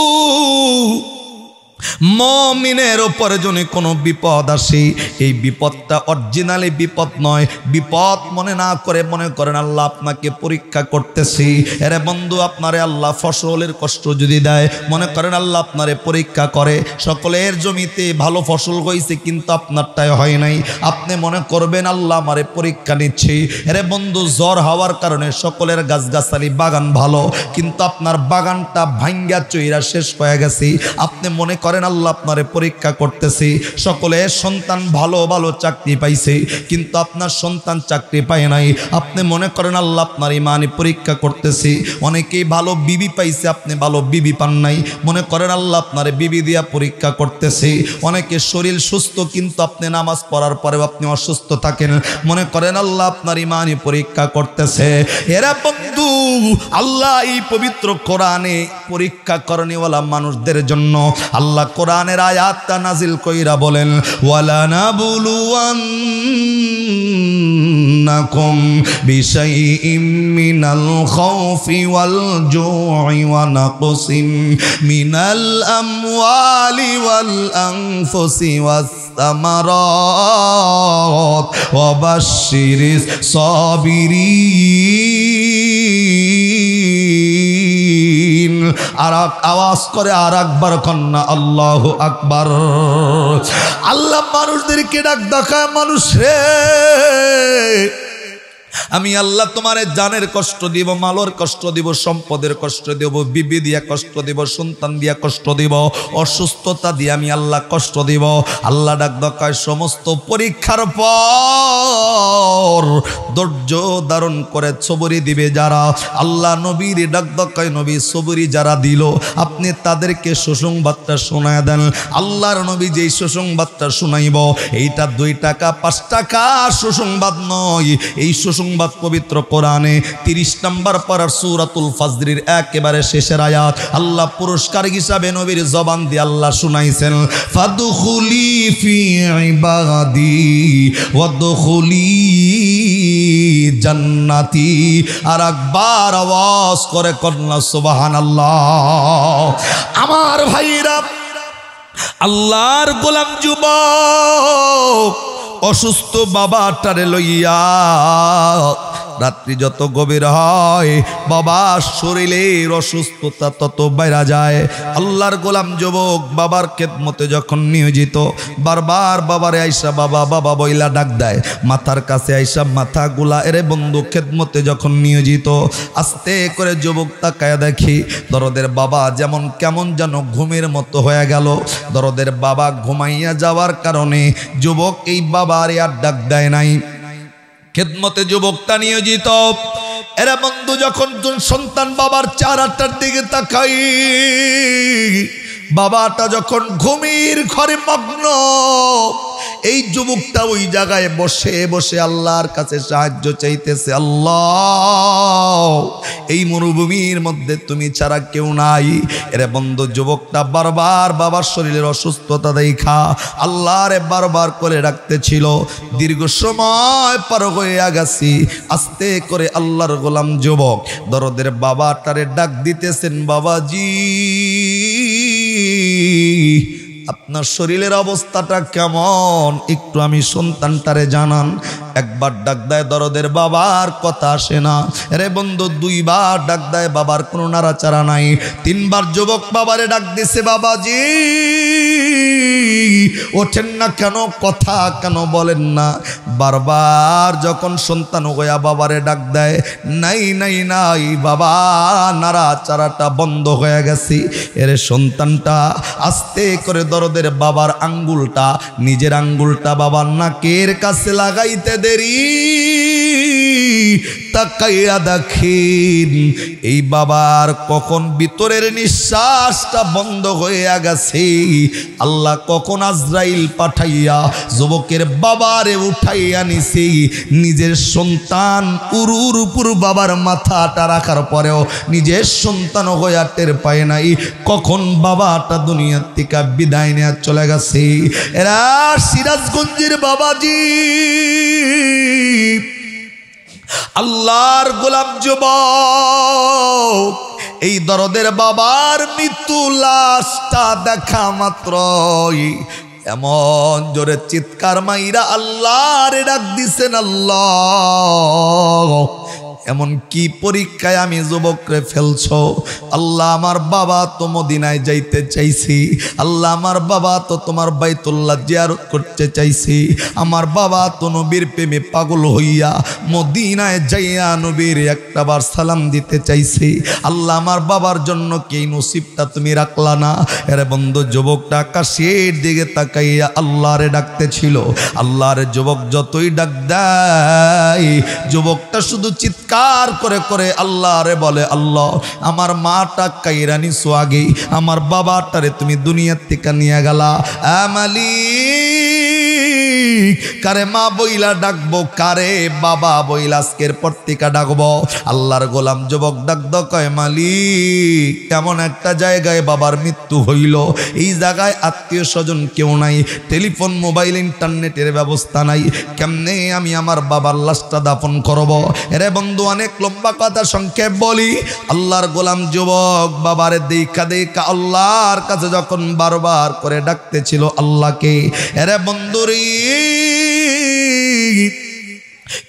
মুমিনের উপরে যদি কোনো বিপদ আসে, এই বিপদটা অরিজিনালি বিপদ নয়, বিপদ মনে না করে মনে করেন আল্লাহ আপনাকে পরীক্ষা করতেছি। এরে বন্ধু, আপনারে আল্লাহ ফসলের কষ্ট যদি দেয়, মনে করেন আল্লাহ আপনারে পরীক্ষা করে। সকলের জমিতে ভালো ফসল হয়েছে কিন্তু আপনারটাই হয় নাই, আপনি মনে করবেন আল্লাহ আমারে পরীক্ষা নিচ্ছে। এরে বন্ধু, জ্বর হওয়ার কারণে সকলের গাছগাছালি বাগান ভালো কিন্তু আপনার বাগানটা ভাঙ্গা চইরা শেষ হয়ে গেছে, আপনি মনে করেন আল্লাহ আপনারে পরীক্ষা করতেছে। সকলের সন্তান ভালো ভালো চাকরি পাইছে কিন্তু আপনার সন্তান চাকরি পায় নাই, আপনি মনে করেন আল্লাহ আপনার ইমানি পরীক্ষা করতেছে। অনেকেই ভালো বিবি পাইছে, আপনি ভালো বিবি পান নাই, মনে করেন আল্লাহ আপনারে বিবি দিয়া পরীক্ষা করতেছে। অনেকে শরীর সুস্থ কিন্তু আপনি নামাজ পড়ার পরেও আপনি অসুস্থ থাকেন, মনে করেন আল্লাহ আপনার ইমানি পরীক্ষা করতেছে। এরা বন্ধু, আল্লাহ এই পবিত্র কোরআনে পরীক্ষা করণীওয়ালা মানুষদের জন্য আল্লাহ কোরআনের আয়াতটা নাজিল কইরা বলেন, ওয়ালা নাবুলুওয়ান্নাকুম বিশাইইম মিনাল খাউফি ওয়াল জুই ওয়া নাকসিম মিনাল আমওয়ালি ওয়াল আনফুসি ওয়াস সামারাত ওয়া বাশশিরিস সাবিরিন। আর আওয়াজ করে আর একবার কন্যা আল্লাহু আকবার। আল্লাহ মানুষদেরকে ডাক দেখায়, মানুষ রে আমি আল্লাহ তোমারে জানের কষ্ট দিব, মালের কষ্ট দিব, সম্পদের কষ্ট দিব, বিবি দিয়া কষ্ট দিব, সন্তান দিয়া কষ্ট দিব, অসুস্থতা দিয়ে আমি আল্লাহ কষ্ট দিব। আল্লাহ ডাক কয় সমস্ত পরীক্ষার পর ধৈর্য ধারণ করে সবরি দিবে যারা। আল্লাহ নবীর ডাক কয় নবী সবরি যারা দিল আপনি তাদেরকে সুসংবাদটা শোনায় দেন। আল্লাহর নবী যেই সুসংবাদটা শোনাইব এইটা 2 টাকা 5 টাকা সুসংবাদ নয়, এই সুসংবাদ পবিত্র কোরআনে 30 নম্বর পারার সূরাতুল ফাজরের একেবারে শেষের আয়াত। আল্লাহ পুরস্কার হিসাবে নবীর জবান দিয়ে আল্লাহ শুনাইছেন, ফাদখুলি ফি ইবাদি ওয়াদখুলি জান্নাতি। আর একবার আওয়াজ করে কন্যা সুবহানাল্লাহ। আমার ভাইরা, আল্লাহর গোলাম যুবক অসুস্থ বাবাটারে লইয়া রাত্রি যত গভীর হয় বাবার শরীরের অসুস্থতা তত বাইরা যায়। আল্লাহর গোলাম যুবক বাবার খেদমতে যখন নিয়োজিত, বারবার বাবারে আইসা বাবা বাবা বইলা ডাক দেয়, মাথার কাছে আইসা মাথা গুলা এরে বন্ধু খেদমতে যখন নিয়োজিত। আস্তে করে যুবক তাকায় দেখি দরদের বাবা যেমন কেমন যেন ঘুমের মতো হয়ে গেল। দরদের বাবা ঘুমাইয়া যাওয়ার কারণে যুবক এই বাবার আর ডাক দেয় নাই, খেদমতে যুবকটা নিয়োজিত। এরা বন্ধু যখন সন্তান বাবার চেহারাটার দিকে তাকাই, বাবাটা যখন ঘুমের ঘরে মগ্ন, এই যুবকটা ওই জায়গায় বসে বসে আল্লাহর কাছে সাহায্য চাইতেছে। আল্লাহ, এই মরুভূমির মধ্যে তুমি ছাড়া কেউ নাই। এরে বন্ধু যুবকটা বারবার বাবার শরীরের অসুস্থতা দেখা আল্লাহরে বারবার করে ডাকতেছিল। দীর্ঘ সময় পার হয়ে গেছি, আস্তে করে আল্লাহর গোলাম যুবক দরদের বাবাটারে ডাক দিতেছেন, বাবাজি আপনার শরীরের অবস্থাটা কেমন একটু আমি সন্তানটারে জানান। একবার ডাক দেয় দরদের বাবার কথা আসে না। রে বন্ধু 2 বার ডাক দেয় বাবার কোনো নাড়াচাড়া নাই। 3 বার যুবক বাবারে ডাক দিছে, বাবাজি ওঠেন না কেন, কথা কেন বলেন না। বারবার যখন সন্তান হইয়া বাবারে ডাক দেয়, নাই নাই নাই বাবা, নাড়াচাড়াটা বন্ধ হয়ে গেছে। এর সন্তানটা আস্তে করে দরদের বাবার আঙ্গুলটা, নিজের আঙ্গুলটা বাবার নাকের কাছে লাগাইতে দেরি, তাকাইয়া দেখেন এই বাবার কখন ভিতরের নিঃশ্বাসটা বন্ধ হয়ে গেছে। আল্লাহ কখন আজরাইল পাঠাইয়া যুবকের বাবারে উঠাইয়া নিছে। নিজের সন্তান উরুর উপর বাবার মাথাটা রাখার পরেও নিজের সন্তান হইয়া টের পায় নাই কখন বাবাটা দুনিয়ার থেকে বিদায় নিয়ে চলে গেছে। এরা সিরাজগঞ্জের বাবাজি, আল্লাহর গোলাম যুবক এই দরদের বাবার মৃত্যু লাশটা দেখা মাত্রই এমন জোরে চিৎকার মাইরা আল্লাহর ডাক দিছেন, আল্লাহ এমন কি পরীক্ষায় আমি যুবকরে ফেলছো। আল্লাহ আমার বাবা তো মদিনায় যাইতে চাইছি, আল্লাহ আমার বাবা তো তোমার বাইতুল্লাহ জিয়ারত করতে চাইছি, আমার বাবা তো নবীর প্রেমে পাগল হইয়া মদিনায় যাইয়া নবীর একটাবার সালাম দিতে চাইছি। আল্লাহ আমার বাবার জন্য কি নসিবটা তুমি রাখলা না। এর বন্ধু যুবকটা আকাশের দিকে তাকাইয়া আল্লাহরে ডাকতেছিল। আল্লাহরে যুবক যতই ডাক দেয়, যুবকটা শুধু চিৎকার করে করে আল্লাহরে বলে, আল্লাহ আমার মাটা কাইরা নিছো আগে, আমার বাবাটারে তুমি দুনিয়ার থেকে নিয়ে গেলা। মালিক কারে মা বইলা ডাকবো, কারে বাবা বইলা আজকের পর থেকে ডাকবো। আল্লাহর গোলাম যুবক ডাকদ কয়, মালিক কেমন একটা জায়গায় বাবার মৃত্যু হইল, এই জায়গায় আত্মীয় স্বজন কেউ নাই, টেলিফোন মোবাইল ইন্টারনেটের ব্যবস্থা নাই, কেমনে আমি আমার বাবার লাশটা দাফন করব। এরে বন্ধু অনেক লম্বা কথা সংক্ষেপ বলি, আল্লাহর গোলাম যুবক বাবারে দেখা দেখা আল্লাহর কাছে যখন বারবার করে ডাকতেছিল আল্লাহকে, এরে বন্ধুরি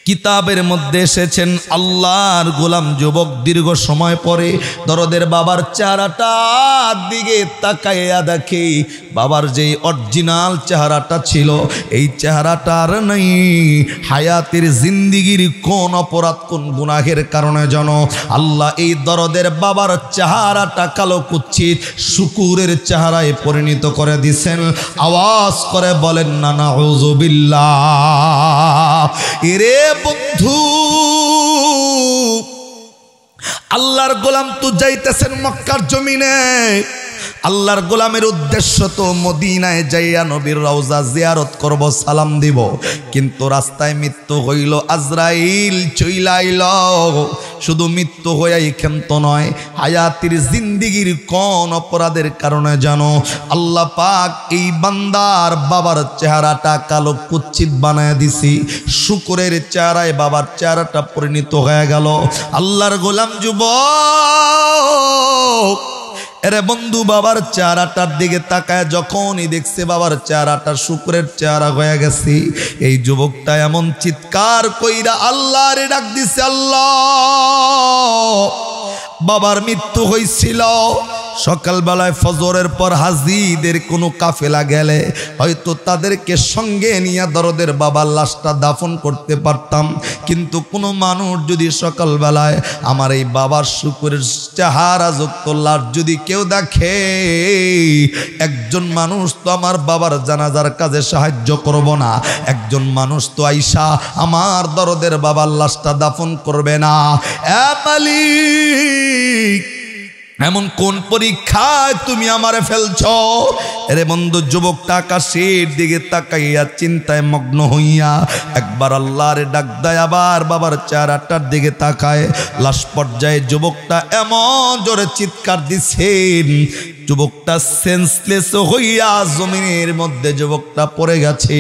কিতাবের মধ্যে এসেছেন আল্লাহর গোলাম যুবক দীর্ঘ সময় পরে দরদের বাবার চেহারাটার দিকে তাকাইয়া দেখে বাবার যেই অরিজিনাল চেহারাটা ছিল এই চেহারাটার নাই। হায়াতের জিন্দিগির কোন অপরাধ কোন গুনাহের কারণে যেন আল্লাহ এই দরদের বাবার চেহারাটা কালো কুচ্ছিত শুকুরের চেহারায় পরিণত করে দিছেন। আওয়াজ করে বলেন না নাউযুবিল্লাহ। এরে বন্ধু, আল্লাহর গোলাম তো যাইতেছেন মক্কার জমিনে। আল্লাহর গোলামের উদ্দেশ্য তো মদিনায় যাইয়া নবীর রওজা জিয়ারত করব, সালাম দিব। কিন্তু রাস্তায় মৃত্যু হইল, আজরাইল চইলা আইল। শুধু মৃত্যু হইয়াই ক্ষান্ত নয়, হায়াতির জিন্দিগির কোন অপরাধের কারণে জানো আল্লাহ পাক এই বান্দার বাবার চেহারাটা কালো কুচ্ছিত বানায় দিছি। শুকরের চেহারায় বাবার চেহারাটা পরিণত হয়ে গেল। আল্লাহর গোলাম যুবক এরে বন্ধু বাবার চেহারাটার দিকে তাকায় যখনই দেখছে বাবার চেহারাটা শুকরের চেহারা হয়ে গেছে, এই যুবকটা এমন চিৎকার কইরা আল্লাহরে ডাক দিছে, আল্লাহ বাবার মৃত্যু হয়েছিল সকালবেলায় ফজরের পর হাজিদের কোনো কাফেলা গেলে হয়তো তাদেরকে সঙ্গে নিয়ে দরদের বাবার লাশটা দাফন করতে পারতাম। কিন্তু কোনো মানুষ যদি সকালবেলায় আমার এই বাবার শুকরের চেহারা যুক্ত লাশ যদি কেউ দেখে, একজন মানুষ তো আমার বাবার জানাজার কাজে সাহায্য করব না, একজন মানুষ তো আইসা আমার দরদের বাবার লাশটা দাফন করবে না। মালিক, এমন কোন পরীক্ষায় তুমি আমারে ফেলছ? রে বন্ধু, যুবকটা আকাশের দিকে তাকাইয়া চিন্তায় মগ্ন হইয়া একবার আল্লাহরে ডাক দেয়, আবার বাবার চেহারাটার দিকে তাকায়। লাশ পর্যায়ে যুবকটা এমন জোরে চিৎকার দিছেন, যুবকটা সেন্সলেস হইয়া জমিনের মধ্যে যুবকটা পড়ে গেছে।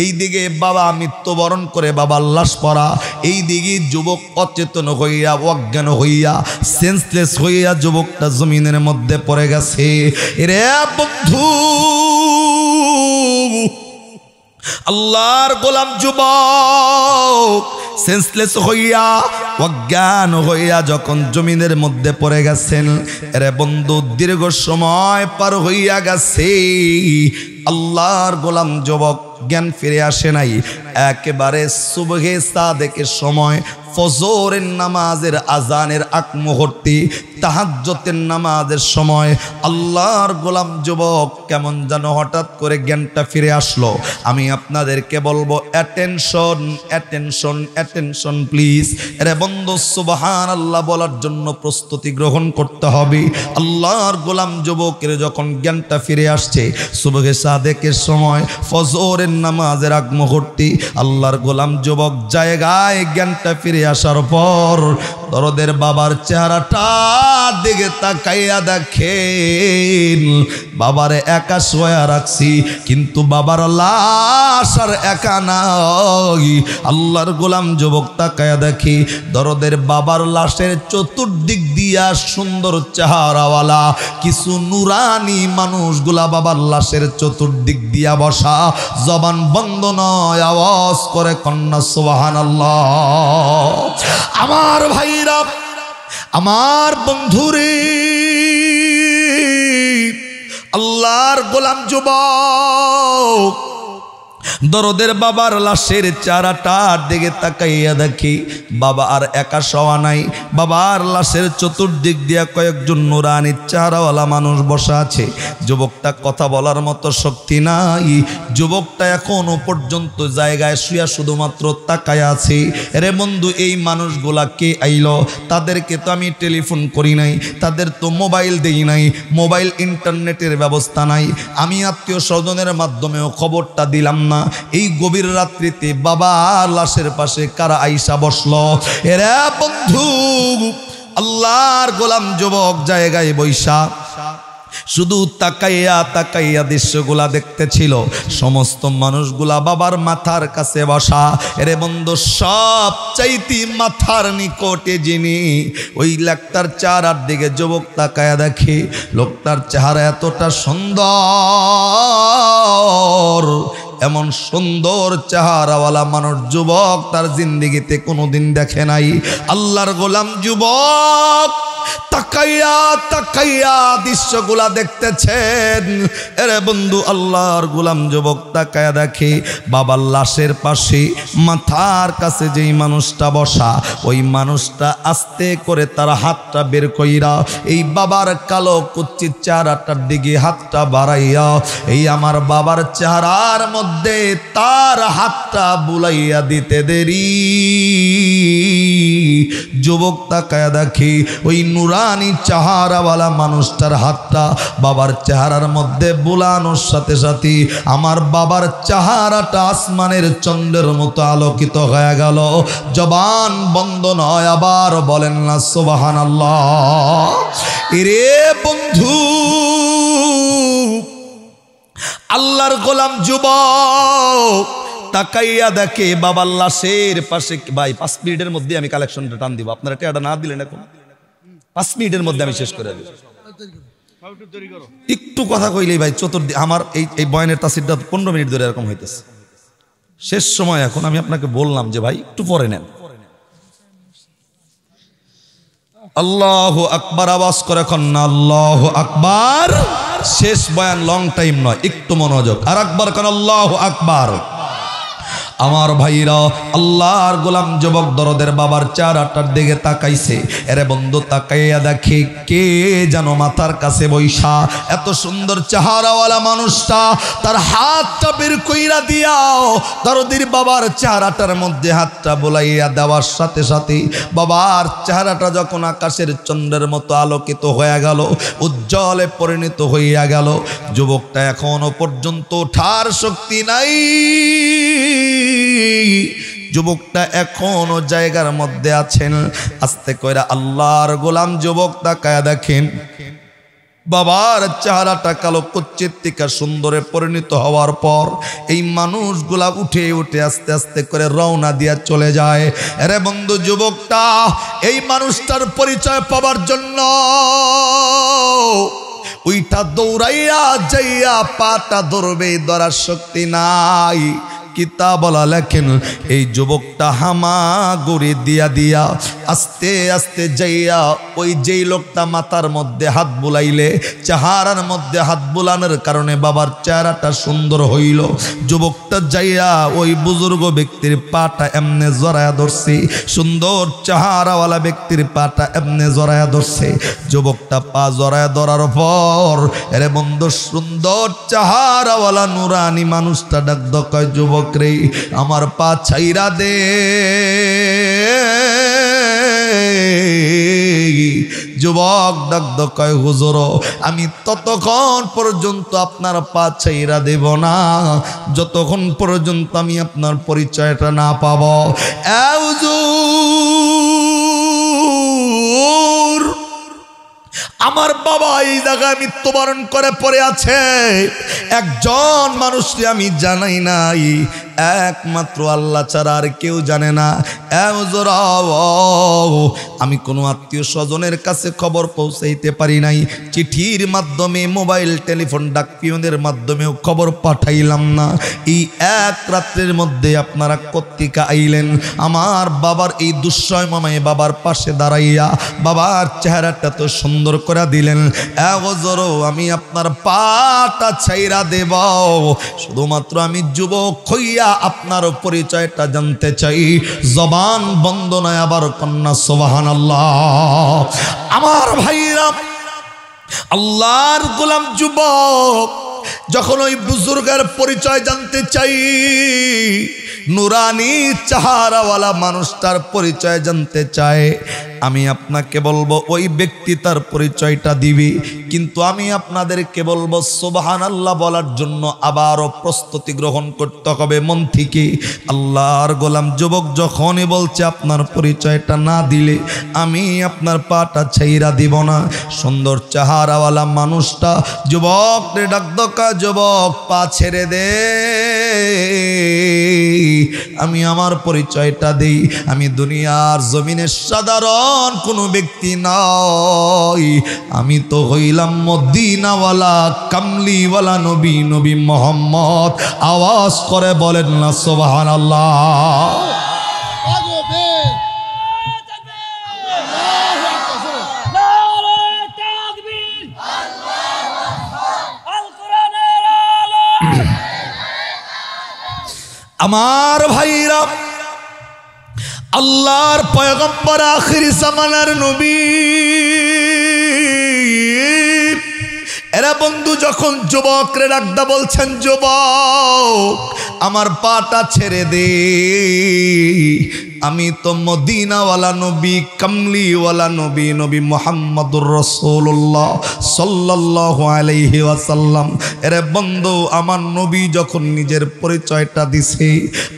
এই দিকে বাবা মৃত্যুবরণ করে বাবার লাশ পড়া, এই দিকে যুবক অচেতন হইয়া অজ্ঞান হইয়া সেন্সলেস হইয়া যুবকটা জমিনের মধ্যে পড়ে গেছে। রে বন্ধু, আল্লাহর গোলাম যুবক সেন্সলেস হইয়া অজ্ঞান হইয়া যখন জমিনের মধ্যে পড়ে গেছেন, এরে বন্ধু দীর্ঘ সময় পার হইয়া গেছে, আল্লাহর গোলাম যুবক জ্ঞান ফিরে আসে নাই। একেবারে সুবহে সাদেকের সময়, ফজরের নামাজের আজানের আগ মুহূর্তে, তাহাজ্জুদের নামাজের সময় আল্লাহর গোলাম যুবক কেমন যেন হঠাৎ করে জ্ঞানটা ফিরে আসলো। আমি আপনাদেরকে বলবো অ্যাটেনশন অ্যাটেনশন অ্যাটেনশন প্লিজ। এরে বন্ধু সুবহানাল্লাহ বলার জন্য প্রস্তুতি গ্রহণ করতে হবে। আল্লাহর গোলাম যুবকের যখন জ্ঞানটা ফিরে আসছে সুবহে সাদেকের সময়, ফজরের নামাজের আগ মুহূর্তে, আল্লাহর গোলাম যুবক জায়গায় জ্ঞানটা ফিরে আসার পর দরদের বাবার চেহারাটা দিকে তাকাইয়া দেখেন বাবারে একা শোয়া রাখছি, কিন্তু বাবার লাশ আর একা নাই। আল্লাহর গোলাম যুবক তাকাইয়া দেখি দরদের বাবার লাশের চতুর্দিক দিয়া সুন্দর চেহারাওয়ালা কিছু নুরানি মানুষগুলা বাবার লাশের চতুর্দিক দিয়া বসা, জবান বন্ধ নয়, আওয়াজ করে কন্যা সুবহানাল্লাহ। আমার ভাইরা, আমার বন্ধুরে, আল্লাহর গোলাম যুবক দরদের বাবার লাশের চেহারাটার দিকে তাকাইয়া দেখি বাবা আর একা শোয়া নাই, বাবার লাশের চতুর্দিক দিয়া কয়েকজন নুরানি চেহারাওয়ালা মানুষ বসা আছে। যুবকটা কথা বলার মতো শক্তি নাই, যুবকটা এখনো পর্যন্ত জায়গায় শুয়া শুধুমাত্র তাকায় আছে। রে বন্ধু, এই মানুষগুলা কে আইলো? তাদেরকে তো আমি টেলিফোন করি নাই, তাদের তো মোবাইল দেই নাই, মোবাইল ইন্টারনেটের ব্যবস্থা নাই, আমি আত্মীয় স্বজনের মাধ্যমেও খবরটা দিলাম না। এই গভীর রাত্রিতে বাবা লাশের পাশে কারা আইসা বসলো? এরা বন্ধু আল্লাহর গোলাম যুবক জায়গায় বৈশা শুধু তাকাইয়া তাকাইয়া দৃশ্যগুলা দেখতেছিল। সমস্ত মানুষগুলা বাবার মাথার কাছে বসা। এরে বন্ধু, সব চাইতি মাথার নিকটে যিনি, ওই লোকটার চেহারার দিকে যুবক তাকাইয়া দেখে লোকটার চেহারা এতটা সুন্দর, এমন সুন্দর চেহারাওয়ালা মানুষ যুবক তার জিন্দেগিতে কোনোদিন দেখে নাই। আল্লাহর গোলাম যুবক তাকাইয়া তাকাইয়া দৃশ্যগুলা দেখতেছেন। এরে বন্ধু, আল্লাহর গোলাম যুবক তাকাইয়া দেখে বাবার লাশের পাশে মাথার কাছে যেই মানুষটা বসা, ওই মানুষটা আস্তে করে তার হাতটা বের কইরা এই বাবার কালো কুচ্ছির চেহারাটার দিকে হাতটা বাড়াইয়া এই আমার বাবার চেহারার মধ্যে তার হাতটা বুলাইয়া দিতে দেরি যুবক তাকায়া দেখি ওই নুরানি চেহারাওয়ালা মানুষটার হাতটা বাবার চেহারার মধ্যে বুলানোর সাথে সাথে আমার বাবার চেহারাটা আসমানের চন্দ্রের মতো আলোকিত হয়ে গেল। জবান বন্ধ নয়, আবার বলেন না সুবহানাল্লাহ। এরে বন্ধু, আল্লাহর গোলাম যুবক তাকাইয়া দেখে বাবার লাশের পাশে। ভাই 5 মিনিটের মধ্যে আমি কালেকশনটা টান দিব, আপনারা এটা না দিলেন এখন 5 মিনিটের মধ্যে আমি শেষ করে দেব। একটু কথা কইলেই ভাই চতুর্দিক আমার এই বয়ানের তাসিরটা 15 মিনিট ধরে এরকম হইতেছে। শেষ সময় এখন আমি আপনাকে বললাম যে ভাই একটু পরে নেন। আল্লাহু আকবার, আওয়াজ করে এখন না আল্লাহু আকবার। শেষ বয়ান, লং টাইম নয়, একটু মনোযোগ। আর আকবার কেন আল্লাহু আকবার। আমার ভাইরা, আল্লাহর গোলাম যুবক দরদের বাবার চেহারাটার দিকে তাকাইছে। এরে বন্ধু, তাকাইয়া দেখে কে যেন মাথার কাছে বৈশা। এত সুন্দর চেহারাওয়ালা মানুষটা তার হাতটা বের কইরা দিয়াও দরদির বাবার চেহারাটার মধ্যে হাতটা বুলাইয়া দেওয়ার সাথে সাথে বাবার চেহারাটা যখন আকাশের চন্দ্রের মতো আলোকিত হয়ে গেল, উজ্জ্বলে পরিণত হইয়া গেল। যুবকটা এখনো পর্যন্ত ওঠার শক্তি নাই। যুবকটা এখনো জায়গার মধ্যে আছেন। আস্তে কইরা আল্লাহর গোলাম যুবক তাকায়া দেখেন বাবার চেহারাটা কালো কুচ্ছির থেকে সুন্দরে পরিণত হওয়ার পর এই মানুষগুলা উঠে উঠে আস্তে আস্তে করে রওনা দিয়া চলে যায়। আরে বন্ধু, যুবকটা এই মানুষটার পরিচয় পাওয়ার জন্য ওইটা দৌড়াইয়া যাইয়া পাটা ধরবে, ধরার শক্তি নাই। কিতাব বলা লেখেন এই যুবকটা হামাগুড়ি দিয়া দিয়া আস্তে আস্তে যাইয়া ওই যেই লোকটা মাথার মধ্যে হাত বুলাইলে চেহারার মধ্যে হাত বুলানোর কারণে বাবার চেহারাটা সুন্দর হইল, যুবকটা যাইয়া ওই বুজুর্গ ব্যক্তির পাটা এমনে জড়ায়া ধরছে। সুন্দর চেহারাওয়ালা ব্যক্তির পাটা এমনে জড়ায়া ধরছে। যুবকটা পা জড়ায়া ধরার পর এরে বন্ধু, সুন্দর চেহারাওয়ালা নুরানি মানুষটা ডাক কয়, যুবক রে আমার পা ছাইরা দে। যুবক ডাক কয়, হুজুর আমি ততক্ষণ পর্যন্ত আপনার পা ছাইরা দেব না যতক্ষণ পর্যন্ত আমি আপনার পরিচয়টা না পাব। আমার বাবা এই জায়গায় মৃত্যুবরণ করে পড়ে আছে। একজন মানুষকে আমি জানাই নাই, একমাত্র আল্লাহ ছাড়া আর কেউ জানে না। আমি কোনো আত্মীয় স্বজনের কাছে খবর পৌঁছাইতে পারি নাই, চিঠির মাধ্যমে মোবাইল টেলিফোন ডাক পিয়নের মাধ্যমেও খবর পাঠাইলাম না। এই এক রাত্রের মধ্যে আপনারা কর্তিকা আইলেন আমার বাবার এই দুঃসময় মামায় বাবার পাশে দাঁড়াইয়া বাবার চেহারাটা তো সুন্দর করে দিলেন। আমি আপনার পাটা ছাইরা দেব, শুধুমাত্র আমি যুবক হইয়া আপনার পরিচয়টা জানতে চাই। জবান বন্ধ নয়, আবার কন্যা সুবহানাল্লাহ। আমার ভাইরা, আল্লাহর গোলাম যুবক যখন ওই বুজুর্গের পরিচয় জানতে চাই, নুরানি চেহারাওয়ালা মানুষটার পরিচয় জানতে চায়, আমি আপনাকে বলবো ওই ব্যক্তি তার পরিচয়টা দিবি, কিন্তু আমি আপনাদেরকে বলবো সুবহানাল্লাহ বলার জন্য আবারও প্রস্তুতি গ্রহণ করতে হবে মন থেকে। আল্লাহর গোলাম যুবক যখনই বলছে আপনার পরিচয়টা না দিলে আমি আপনার পাটা ছাইরা দিব না। সুন্দর চেহারাওয়ালা মানুষটা যুবক রে ডাক কয় যুবক পা ছেড়ে দে, আমি আমার পরিচয়টা দেই। আমি দুনিয়ার জমিনের সাধারণ কোনো ব্যক্তি নই, আমি তো হইলাম মদিনাওয়ালা কামলিওয়ালা নবী, নবী মোহাম্মদ। আওয়াজ করে বলেন না সুবহানাল্লাহ। আমার ভাইরা, আল্লাহর পয়গম্বর আখিরি জামানার নবী, এরা বন্ধু যখন যুবকরে ডাকদা বলছেন, যুবক আমার পাটা ছেড়ে দে, আমি তো মদিনাওয়ালা নবী কামলিওয়ালা নবী, নবী মুহাম্মদুর রাসূলুল্লাহ সাল্লাল্লাহু আলাইহি ওয়াসাল্লাম। এরে বন্ধু, আমার নবী যখন নিজের পরিচয়টা দিছে,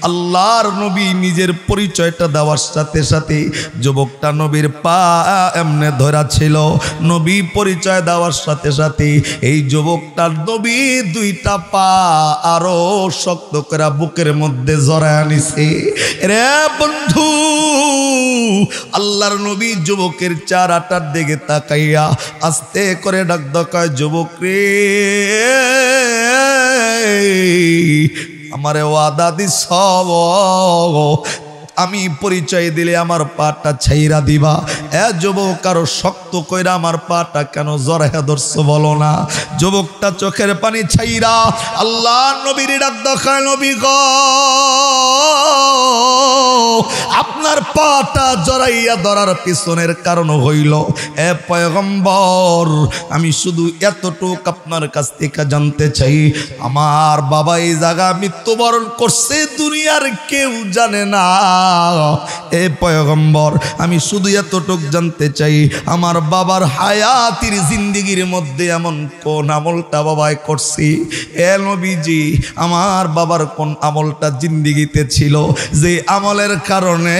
আল্লাহর নবী নিজের পরিচয়টা দেওয়ার সাথে সাথে যুবকটা নবীর পা এমনে ধরা ছিল। নবী পরিচয় দেওয়ার সাথে সাথে এই যুবকটার নবী দুইটা পা আরো শক্ত করে বুকের মধ্যে জড়ায় নিছে। রে বন্ধু, আল্লাহর নবী যুবকের চেহারাটার দিকে তাকাইয়া আস্তে করে ডাক কয়, যুবক রে, আমারে ওয়াদা দিস, আমি পরিচয় দিলে আমার পাটা ছাইরা দিবা। এ যুবক, আরো শক্ত কইরা আমার পাটা কেন জড়াইয়া ধরছো বলো না? যুবকটা চোখের পানি ছাইরা আল্লাহ নবীর ডাক দেখায়, নবী গো, আপনার পাটা জড়াইয়া ধরার পিছনের কারণ হইল, এ পয়গম্বর, আমি শুধু এতটুক আপনার কাছ থেকে জানতে চাই, আমার বাবা এই জায়গা মৃত্যুবরণ করছে, দুনিয়ার কেউ জানে না। এ পয়গম্বর, আমি শুধু এতটুক জানতে চাই, আমার বাবার হায়াতির জিন্দেগির মধ্যে এমন কোন আমলটা বাবায় করছি? এ নবীজি, আমার বাবার কোন আমলটা জিন্দেগিতে ছিল যে আমলের কারণে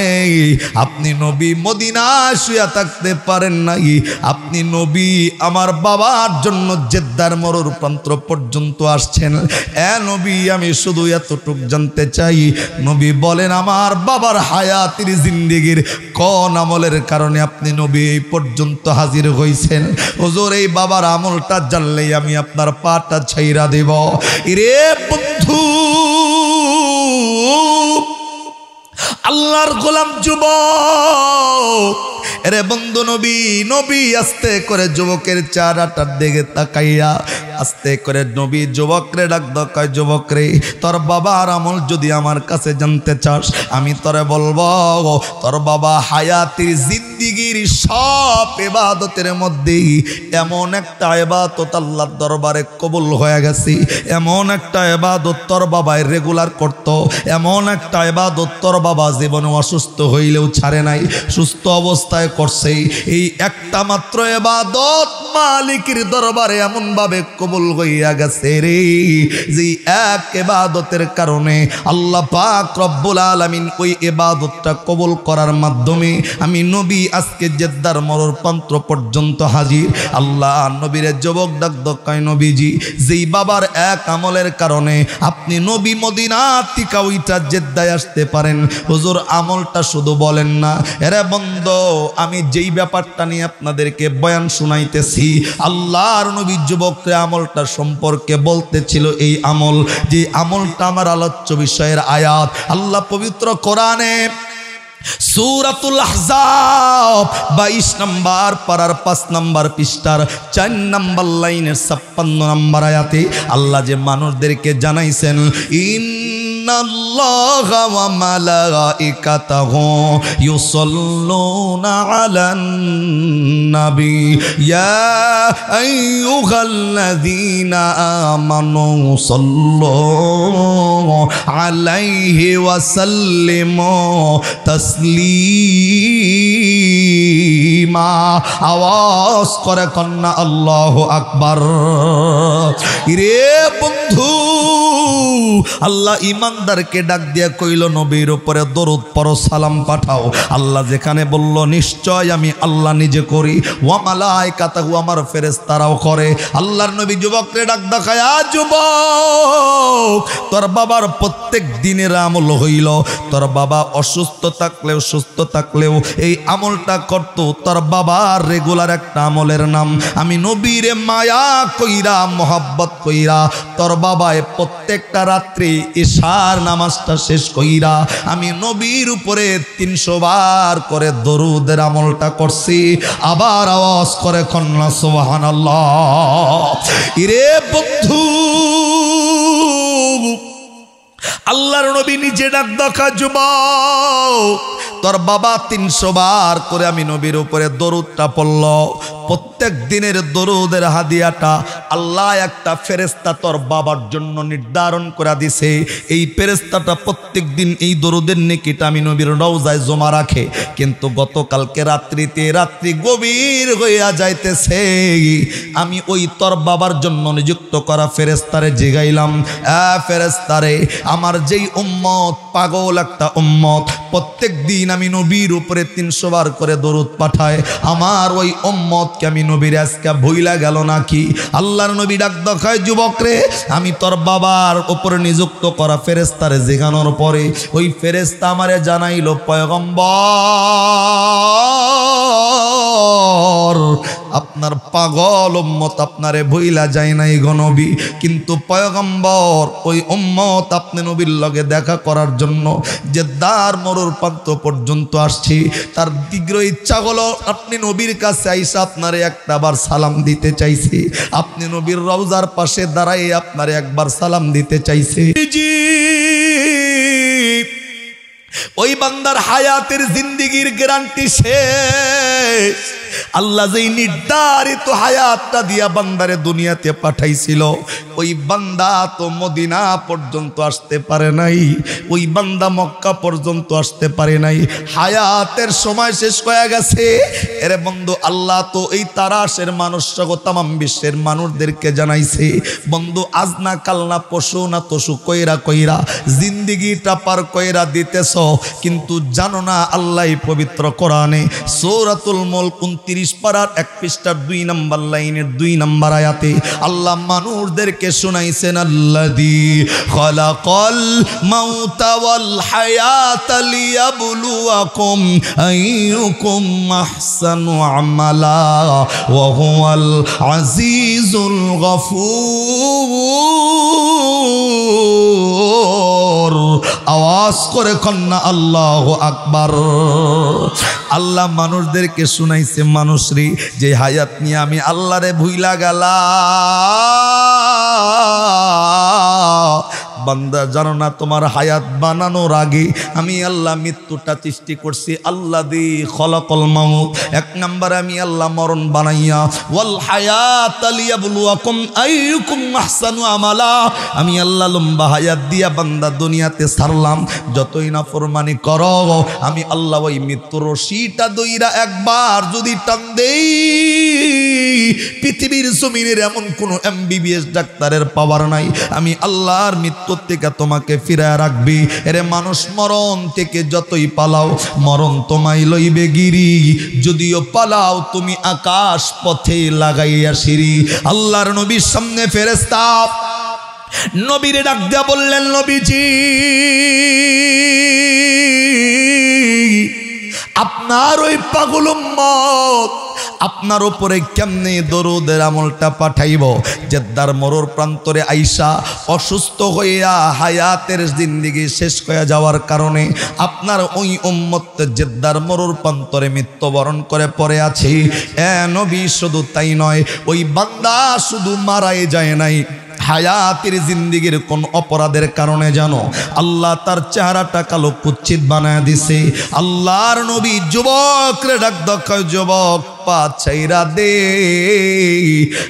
আপনি নবী মদিনায় শুয়ে থাকতে পারেন নাই? আপনি নবী আমার বাবার জন্য জেদ্দার মরুর প্রান্ত পর্যন্ত আসছেন। এ নবী, আমি শুধু এতটুক জানতে চাই, নবী বলেন, আমার বাবার হায়াতির জিন্দেগির কোন আমলের কারণে আপনি নবী এই পর্যন্ত হাজির হইছেন? হুজুর, এই বাবার আমলটা জানলেই আমি আপনার পাটা ছাইরা দেব। রে বন্ধু, আল্লাহর গোলাম যুবক, এরে বন্ধু, নবী আস্তে করে যুবকের চেহারাটার দিকে তাকাইয়া আস্তে করে নবী যুবকরে ডাক কয়, যুবক রে, তোর বাবার আমল যদি আমার কাছে জানতে চাস, আমি তোরে বলবো, তোর বাবা হায়াতির জিন্দিগির সব ইবাদতের মধ্যে এমন একটা ইবাদত আল্লাহর দরবারে কবুল হয়ে গেছে, এমন একটা ইবাদত তোর বাবাই রেগুলার করত, এমন একটা ইবাদত তোর বাবা জীবনে অসুস্থ হইলেও ছাড়ে নাই, সুস্থ অবস্থায় করছে। এই একটা মাত্র ইবাদত মালিকের দরবারে এমন ভাবে কবুল হইয়া গেছে রে, যে এক ইবাদতের কারণে আল্লাহ পাক রব্বুল আলামিন ওই ইবাদতটা কবুল করার মাধ্যমে আমি নবী আজকে জেদ্দার মরুর প্রান্ত পর্যন্ত হাজির। আল্লাহ নবীর যুবক ডাক কয়, নবীজি, যেই বাবার এক আমলের কারণে আপনি নবী মদিনা থেকে ওইটা জেদ্দায় আসতে পারেন, হুজুর আমলটা শুধু বলেন না। এরে বন্ধু, আমি যেই ব্যাপারটা নিয়ে আপনাদেরকে বয়ান শুনাইতেছি, আল্লাহর নবী যুবককে আমলটা সম্পর্কে বলতেছিল, এই আমল, যে আমলটা আমার আলোচ্য বিষয়ের আয়াত আল্লাহ পবিত্র কোরআনে সূরাতুল আহজাব 22 নম্বর পারার 5 নম্বর পৃষ্ঠার 4 নম্বর লাইনের 56 নম্বর আয়াতে আল্লাহ যে মানুষদেরকে জানাইছেন, ইন্নাল্লাহা ওয়া মালাইকাতাহু ইউসাল্লুনা আলান নবী ইয়া আইয়ুহাল্লাযীনা আমানু সাল্লু আলাইহি ওয়া সাল্লিমু তাসলিমা। তাসলিমা। আওয়াজ করে কন্যা আল্লাহু আকবার। রে বন্ধু, আল্লাহ ইমানদারকে ডাক দিয়া কইল নবীর উপরে দরুদ পড়ো, সালাম পাঠাও। আল্লাহ যেখানে বলল নিশ্চয় আমি আল্লাহ নিজে করি, ওয়া মালাইকাতাহু আমার ফেরেশতারাও করে। আল্লাহর নবী যুবকরে ডাক দেখায়, যুবক তোর বাবার প্রত্যেক দিনের আমল হইল, তোর বাবা অসুস্থ থাকলেও সুস্থ থাকলেও এই আমলটা করত। তোর বাবার রেগুলার একটা আমলের নাম আমি নবীরে মায়া কইরা মোহাব্বত কইরা তোর বাবায় প্রত্যেকটা রাত্রি ইশার নামাজটা শেষ কইরা আমি নবীর উপরে 300 বার করে দরুদের আমলটা করছি। আবার আওয়াজ করে কন্যা সুবহানাল্লাহ। ইরে বন্ধু, আল্লাহর নবী নিজে ডাক দেখা, যুবক তোর বাবা 300 বার করে আমি নবীর উপরে দরুদটা পড়ল। প্রত্যেক দিনের দরুদের হাদিয়াটা আল্লাহ একটা ফেরেশতা তোর বাবার জন্য নির্ধারণ করে দিছে। এই ফেরেশতাটা প্রত্যেক দিন এই দরুদের নেকিটা আমি নবীর রওজায় জমা রাখে। কিন্তু গতকালকে রাত্রি গভীর হইয়া যাইতেছে, আমি ওই তোর বাবার জন্য নিযুক্ত করা ফেরেশতারে জিগাইলাম, ফেরেশতারে আমার যেই উম্মত পাগল একটা উম্মত প্রত্যেক দিন আমি নবীর উপরে 300 বার করে দরুদ পাঠায়, আমার ওই উম্মতকে আমি নবীর আজকে ভুইলা গেল নাকি? আল্লাহর নবী ডাক দেখায়, যুবক রে আমি তোর বাবার উপরে নিযুক্ত করা ফেরেশতারে জিগানোর পরে ওই ফেরেশতা আমারে জানাইলো, পয়গম্বর আপনার পাগল উম্মত আপনারে ভুইলা যায় নাই গো নবী, কিন্তু পয়গম্বর ওই উম্মত আপনি নবীর লগে দেখা করার জন্য যে দার মরুর প্রান্ত পর্যন্ত আসছি, তার তীব্র ইচ্ছা হলো আপনি নবীর কাছে আইসা আপনারে একটাবার সালাম দিতে চাইছি, আপনি নবীর রওজার পাশে দাঁড়াই আপনারে একবার সালাম দিতে চাইছে। ওই বান্দার হায়াতের জিন্দেগির গ্যারান্টি শেষ। আল্লাহ যেই নির্ধারিত হায়াতটা দিয়া বান্দারে দুনিয়াতে পাঠাইছিল, ওই বান্দা তো মদিনা পর্যন্ত আসতে পারে নাই, ওই বান্দা মক্কা পর্যন্ত আসতে পারে নাই, হায়াতের সময় শেষ হয়ে গেছে। এরে বন্ধু, আল্লাহ তো এই তারাশের মানুষ সহ তামাম বিশ্বের মানুষদেরকে জানাইছে, বন্ধু আজ না কাল না পশু না তসু কইরা কইরা জিন্দিগিটা পার কইরা দিতেছ, কিন্তু জানো না আল্লাহ পবিত্র কোরআনে সূরাতুল মুলক 29 পারার 1 পৃষ্ঠার 2 নম্বর লাইনের 2 নম্বর আয়াতে আল্লাহ মানুষদেরকে শুনাইছেন, আল্লাযী খালাকাল মাউতা ওয়াল হায়াতা লিয়াবলুয়াকুম আইয়ুকুম আহসানু আমালা ওয়া হুয়াল আজিজুল গফুর। আওয়াজ করে কন্যা আল্লাহু আকবার। আল্লাহ মানুষদেরকে শুনাইছে, মানুষরে যে হায়াত নিয়ে আমি আল্লাহরে ভুইলা গেলাম, বান্দা জানো না তোমার হায়াত বানানোর আগে আমি আল্লাহ মৃত্যুটা সৃষ্টি করছি। আল্লাযী খলাকাল মাউত, 1 নম্বরে আমি আল্লাহ মরণ বানাইয়া, ওয়াল হায়াত লিয়াবলুয়াকুম আইয়ুকুম আহসানু আমালা, আমি আল্লাহ লম্বা হায়াত দিয়া বান্দা দুনিয়াতে ছাড়লাম। যতই না ফরমানি করো আমি আল্লাহ ওই মৃত্যুর রশিটা দইরা একবার যদি টান দেই, পৃথিবীর জমিনের এমন কোন MBBS ডাক্তারের পাওয়ার নাই, আমি আল্লাহর মৃত্যু থেকে তোমাকে ফিরায় রাখবি। এরে মানুষ মরণ থেকে যতই পালাও মরণ তোমায় লইবে গিরি, যদিও পালাও তুমি আকাশ পথে লাগাইয়া সিঁড়ি। আল্লাহর নবীর সামনে ফেরেশতা নবীরে ডাক দিয়া বললেন, নবীজি আপনার ওই পাগল উম্মত আপনার উপরে কেমনে দরুদের আমলটা পাঠাইব? জেদ্দার মরুর প্রান্তরে আইসা অসুস্থ হইয়া হায়াতের জিন্দেগি শেষ হয়ে যাওয়ার কারণে আপনার ওই উম্মত জেদ্দার মরুর প্রান্তরে মৃত্যুবরণ করে পড়ে আছে। এ নবী, শুধু তাই নয়, ওই বান্দা শুধু মারাই যায় নাই, হায়াতের জিন্দেগির কোন অপরাধের কারণে জানো আল্লাহ তার চেহারাটা কালো কুচ্ছিত বানায় দিছে। আল্লাহর নবী যুবক রে ডাক দেখায়, যুবক পা ছাইরা দে।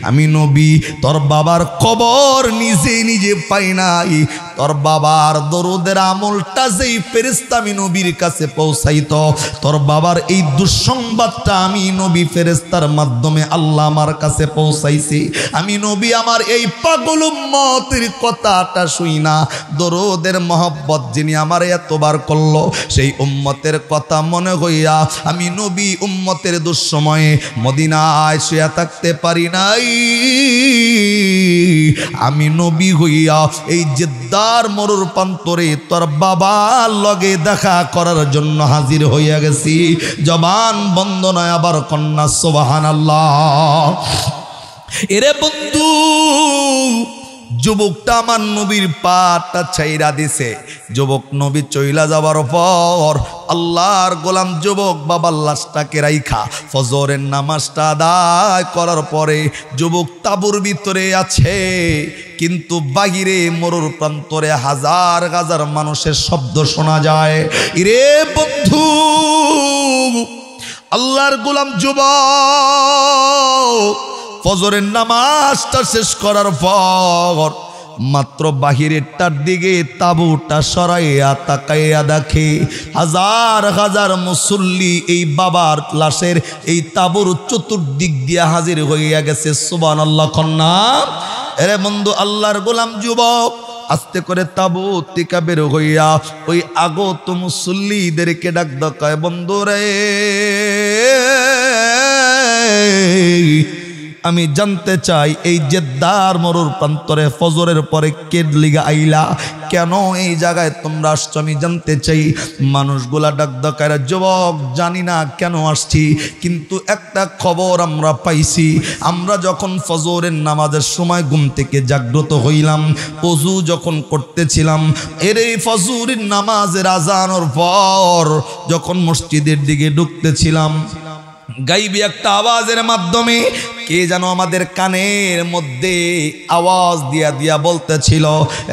আমি নবী তোর বাবার কবর নিজে নিজে পাই নাই, তোর বাবার দরুদের আমলটা যেই ফেরেশতা আমি নবীর কাছে পৌঁছাইতো, তোর বাবার এই দুঃসংবাদটা আমি নবী ফেরেশতার মাধ্যমে আল্লাহ আমার কাছে পৌঁছাইছি। আমি নবী আমার এই পাগল উম্মতের কথাটা শুই না, দরুদের মহব্বত যিনি আমার এতবার করলো, সেই উম্মতের কথা মনে হইয়া আমি নবী উম্মতের দুঃসময়ে মদিনায় শুয়ে থাকতে পারি নাই। আমি নবী হইয়া এই জেদ্দার মরুর প্রান্তরে তোর বাবার লগে দেখা করার জন্য হাজির হইয়া গেছি। জবান বন্ধ নয়, আবার কন্যা সুবহানাল্লাহ। এরে বন্ধু, যুবকটা আমার নবীর পাটা ছাইরা দিছে। যুবক নবী চইলা যাবার পর আল্লাহর গোলাম যুবক বাবার লাশটাকে রাইখা ফজরের নামাজটা আদায় করার পরে যুবক তাঁবুর ভিতরে আছে, কিন্তু বাহিরে মরুর প্রান্তরে হাজার হাজার মানুষের শব্দ শোনা যায়। ইরে বন্ধু, আল্লাহর গোলাম যুবক ফজরের নামাজটা শেষ করার পর মাত্র বাহিরেরটার দিকে তাঁবুটা সরাইয়া তাকাইয়া দেখে হাজার হাজার মুসল্লি এই বাবার লাশের এই তাঁবুর চতুর্দিক দিয়ে হাজির হইয়া গেছে। সুবহানাল্লাহ কন্যা। এরে বন্ধু, আল্লাহর গোলাম যুবক আস্তে করে তাঁবুত থেকে বের হইয়া ওই আগত মুসল্লিদেরকে ডাক দেয়, বন্ধু রে, আমি জানতে চাই এই জেদ্দার মরুর প্রান্তরে ফজরের পরে কে লিগা আইলা, কেন এই জায়গায় তোমরা আসছো আমি জানতে চাই। মানুষগুলা ডাক ডাকায়, যুবক জানি না কেন আসছি, কিন্তু একটা খবর আমরা পাইছি। আমরা যখন ফজরের নামাজের সময় ঘুম থেকে জাগ্রত হইলাম, ওযু যখন করতেছিলাম, এর এই ফজরের নামাজের আজানের পর যখন মসজিদের দিকে ঢুকতেছিলাম, গাইবি একটা আওয়াজের মাধ্যমে কে যেন আমাদের কানের মধ্যে আওয়াজ দিয়া দিয়া বলতেছিল,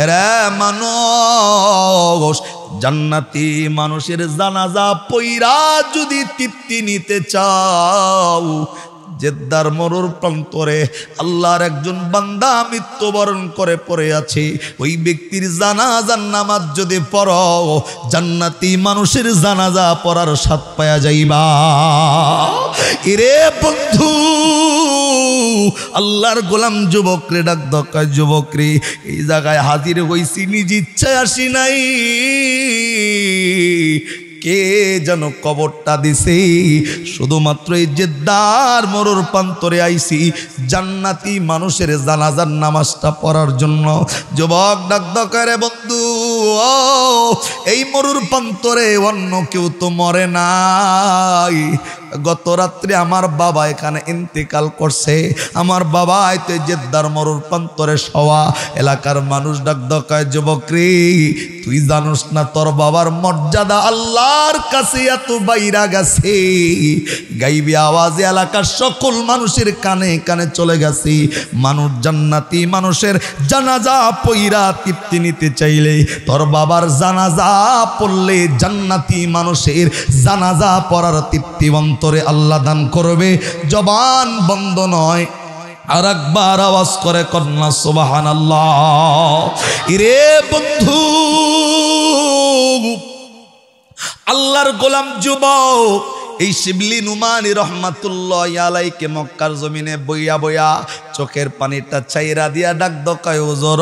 রে মানুষ, জান্নাতি মানুষের জানাজা পইরা যদি তৃপ্তি নিতে চাও, জেদ্দার মরুর প্রান্তরে আল্লাহর একজন বান্দা মৃত্যুবরণ করে পড়ে আছে, ওই ব্যক্তির জানাজার নামাজ যদি পড়ো, জান্নাতি মানুষের জানাজা পড়ার স্বাদ পায়া যাইবা। এরে বন্ধু, আল্লাহর গোলাম যুবকরে ডাক দকায়, যুবকরে এই জায়গায় হাজির হইছি নিজ ইচ্ছায় আসি নাই, কে যেন কবরটা দিছে, শুধুমাত্র এই জেদ্দার মরুর প্রান্তরে আইছি জান্নাতি মানুষের জানাজার নামাজটা পড়ার জন্য। যুবক ডাক দকারে, বন্ধু এই মরুর প্রান্তরে অন্য কেউ তো মরে নাই, গত রাত্রে আমার বাবা এখানে ইন্তেকাল করছে, আমার বাবা তো জেদ্দার মরুর প্রান্তরে শোয়া। এলাকার মানুষ ডাক দকায়, যুবক রে, তুই জানোস না তোর বাবার মর্যাদা আল্লাহর কাছে এত বাইরা গেছে, গাইবি আওয়াজে এলাকার সকল মানুষের কানে কানে চলে গেছে। মানুষ জান্নাতি মানুষের জানাজা পইরা তৃপ্তি নিতে চাইলে, তোর বাবার জানাজা পড়লে জান্নাতি মানুষের জানাজা পড়ার তৃপ্তি অন্তরে আল্লাহ দান করবে। জবান বন্ধ নয়, আর একবার আওয়াজ করে কন্যা সুবহানাল্লাহ। ইরে বন্ধু, আল্লাহর গোলাম যুবক এই শিবলি নুমানি রহমাতুল্লাহ আলাইকে মক্কার জমিনে বইয়া বইয়া চোখের পানিটা চাইরা দিয়া ডাক দকায়, ওজর,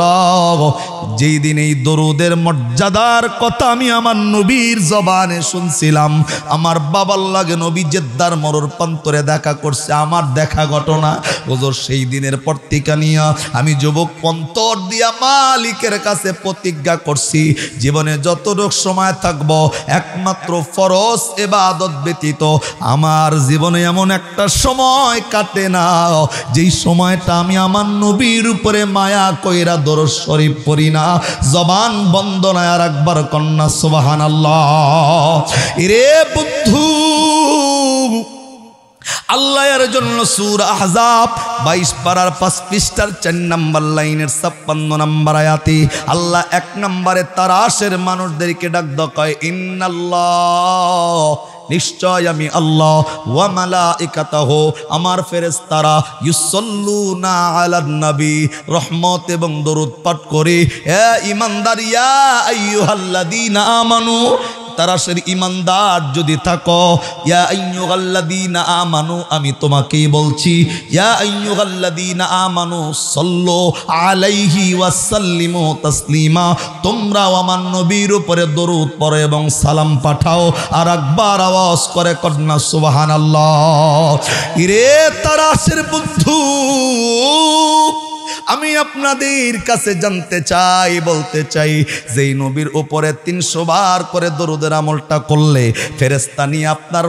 যেই দিন এই দরুদের মর্যাদার কথা আমি আমার নবীর জবানে শুনছিলাম, আমার বাবার লাগে নবী জেদ্দার মরুর প্রান্তরে দেখা করছে, আমার দেখা ঘটনা, ওজর সেই দিনের পত্রিকা নিয়া আমি যুবক অন্তর দিয়া মালিকের কাছে প্রতিজ্ঞা করছি, জীবনে যতটুক সময় থাকব একমাত্র ফরজ ইবাদত ব্যতীত আমার জীবনে এমন একটা সময় কাটে না যেই সময়টা আমি আমার নবীর উপরে মায়া কইরা দরুদ শরীফ পড়ি না। জবান বন্ধ না, আর একবার কন্যা সুবহানাল্লাহ। এরে বন্ধু, আল্লাহর জন্য সূরা আহজাব 22 পারার 5 পৃষ্ঠার 4 নম্বর লাইনের 56 নম্বর আয়াতে আল্লাহ 1 নম্বরে তারাশের মানুষদেরকে ডাক দকায়, ইন্নাল্লাহ নিশ্চয় আমি আল্লাহ ওয়া মালাইকাতাহু আমার ফেরেশতারা ইউসাল্লুনা আলান নবী রহমত এবং দরুদ পাঠ করে হে ঈমানদার ইয়া আইয়ুহাল্লাযীনা আমানু তারা সে ঈমানদার যদি থাকো ইয়া আইয়ুহাল্লাযীনা আমানু আমি তোমাকেই বলছি ইয়া আইয়ুহাল্লাযীনা আমানু সাল্লু আলাইহি ওয়া সাল্লিমু তাসলিমা তোমরাও আমার নবীর উপরে দরুদ পড়ো এবং সালাম পাঠাও আর একবার আওয়াজ করে কন্যা সুবহানাল্লাহ। ইরে তারাশের বন্ধু আমি আপনাদের কাছে জানতে চাই বলতে চাই যেই নবীর উপরে 300 বার করে দরুদের আমলটা করলে ফেরেশতা নিয়ে আপনার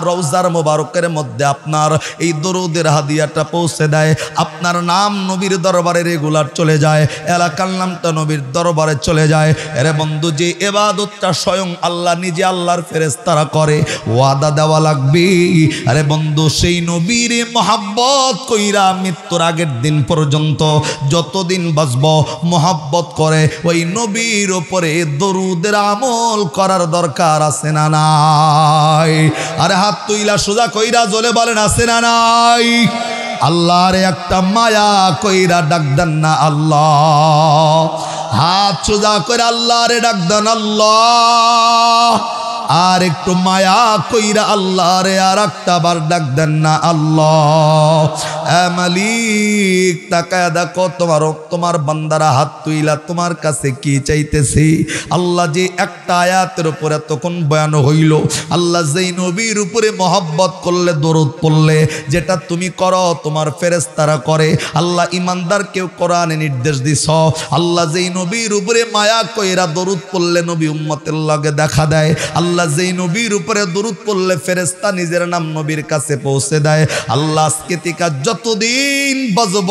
রওজার মোবারকের মধ্যে আপনার এই দরুদের হাদিয়াটা পৌঁছে দেয়। আপনার নাম নবীর দরবারে রেগুলার চলে যায়, এলাকার নামটা নবীর দরবারে চলে যায়। এরে বন্ধু যে ইবাদতটা স্বয়ং আল্লাহ নিজে আল্লাহর ফেরেশতারা করে ওয়াদা দেওয়া লাগবে। আরে বন্ধু সেই নবীর মহব্বত কইরা মৃত্যুর আগের দিন পর্যন্ত যতদিন বাঁচব মহব্বত করে ওই নবীর উপরে দরুদের আমল করার দরকার আছে না নাই? আরে হাত তুইলা সোজা কইরা জলে বলেন আছে না নাই? আল্লাহর একটা মায়া কইরা ডাক দেন না আল্লাহ। হাত সোজা করে আল্লাহরে ডাক দেন আল্লাহ। আর একটু মায়া কইরা আল্লাহরে আর একটা বার ডাক দেন না আল্লাহ। এ মালিক তাকায়া দেখো তোমার বান্দারা হাত তুইলা তোমার কাছে কি চাইতেছি। আল্লাহ যে একটা আয়াতের উপরে তখন বয়ান হইল, আল্লাহ যেই নবীর উপরে মহব্বত করলে দরুদ পড়লে যেটা তুমি করো তোমার ফেরেশতারা করে। আল্লাহ ঈমানদার কেউ কোরআনে নির্দেশ দিছ আল্লাহ যেই নবীর উপরে মায়া কইরা দরুদ পড়লে নবী উম্মতের লগে দেখা দেয়। আল্লাহ যেই নবীর উপরে দরুদ পড়লে ফেরেশতা নিজের নাম নবীর কাছে পৌঁছে দেয়। আল্লাহ আজকে থেকে যতদিন বাজব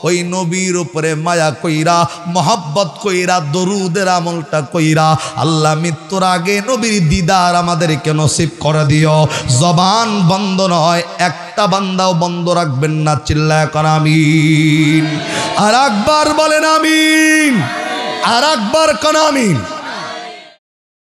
ওই নবীর উপরে মায়া কইরা মহব্বত কইরা দরুদের আমলটা কইরা আল্লাহ মৃত্যুর আগে নবীর দিদার আমাদেরকে নসিব করে দিও। জবান বন্ধ নয়, একটা বান্দাও বন্ধ রাখবেন না। চিল্লায় কর আমিন। আর একবার বলেন আমিন। আর একবার কর আমিন।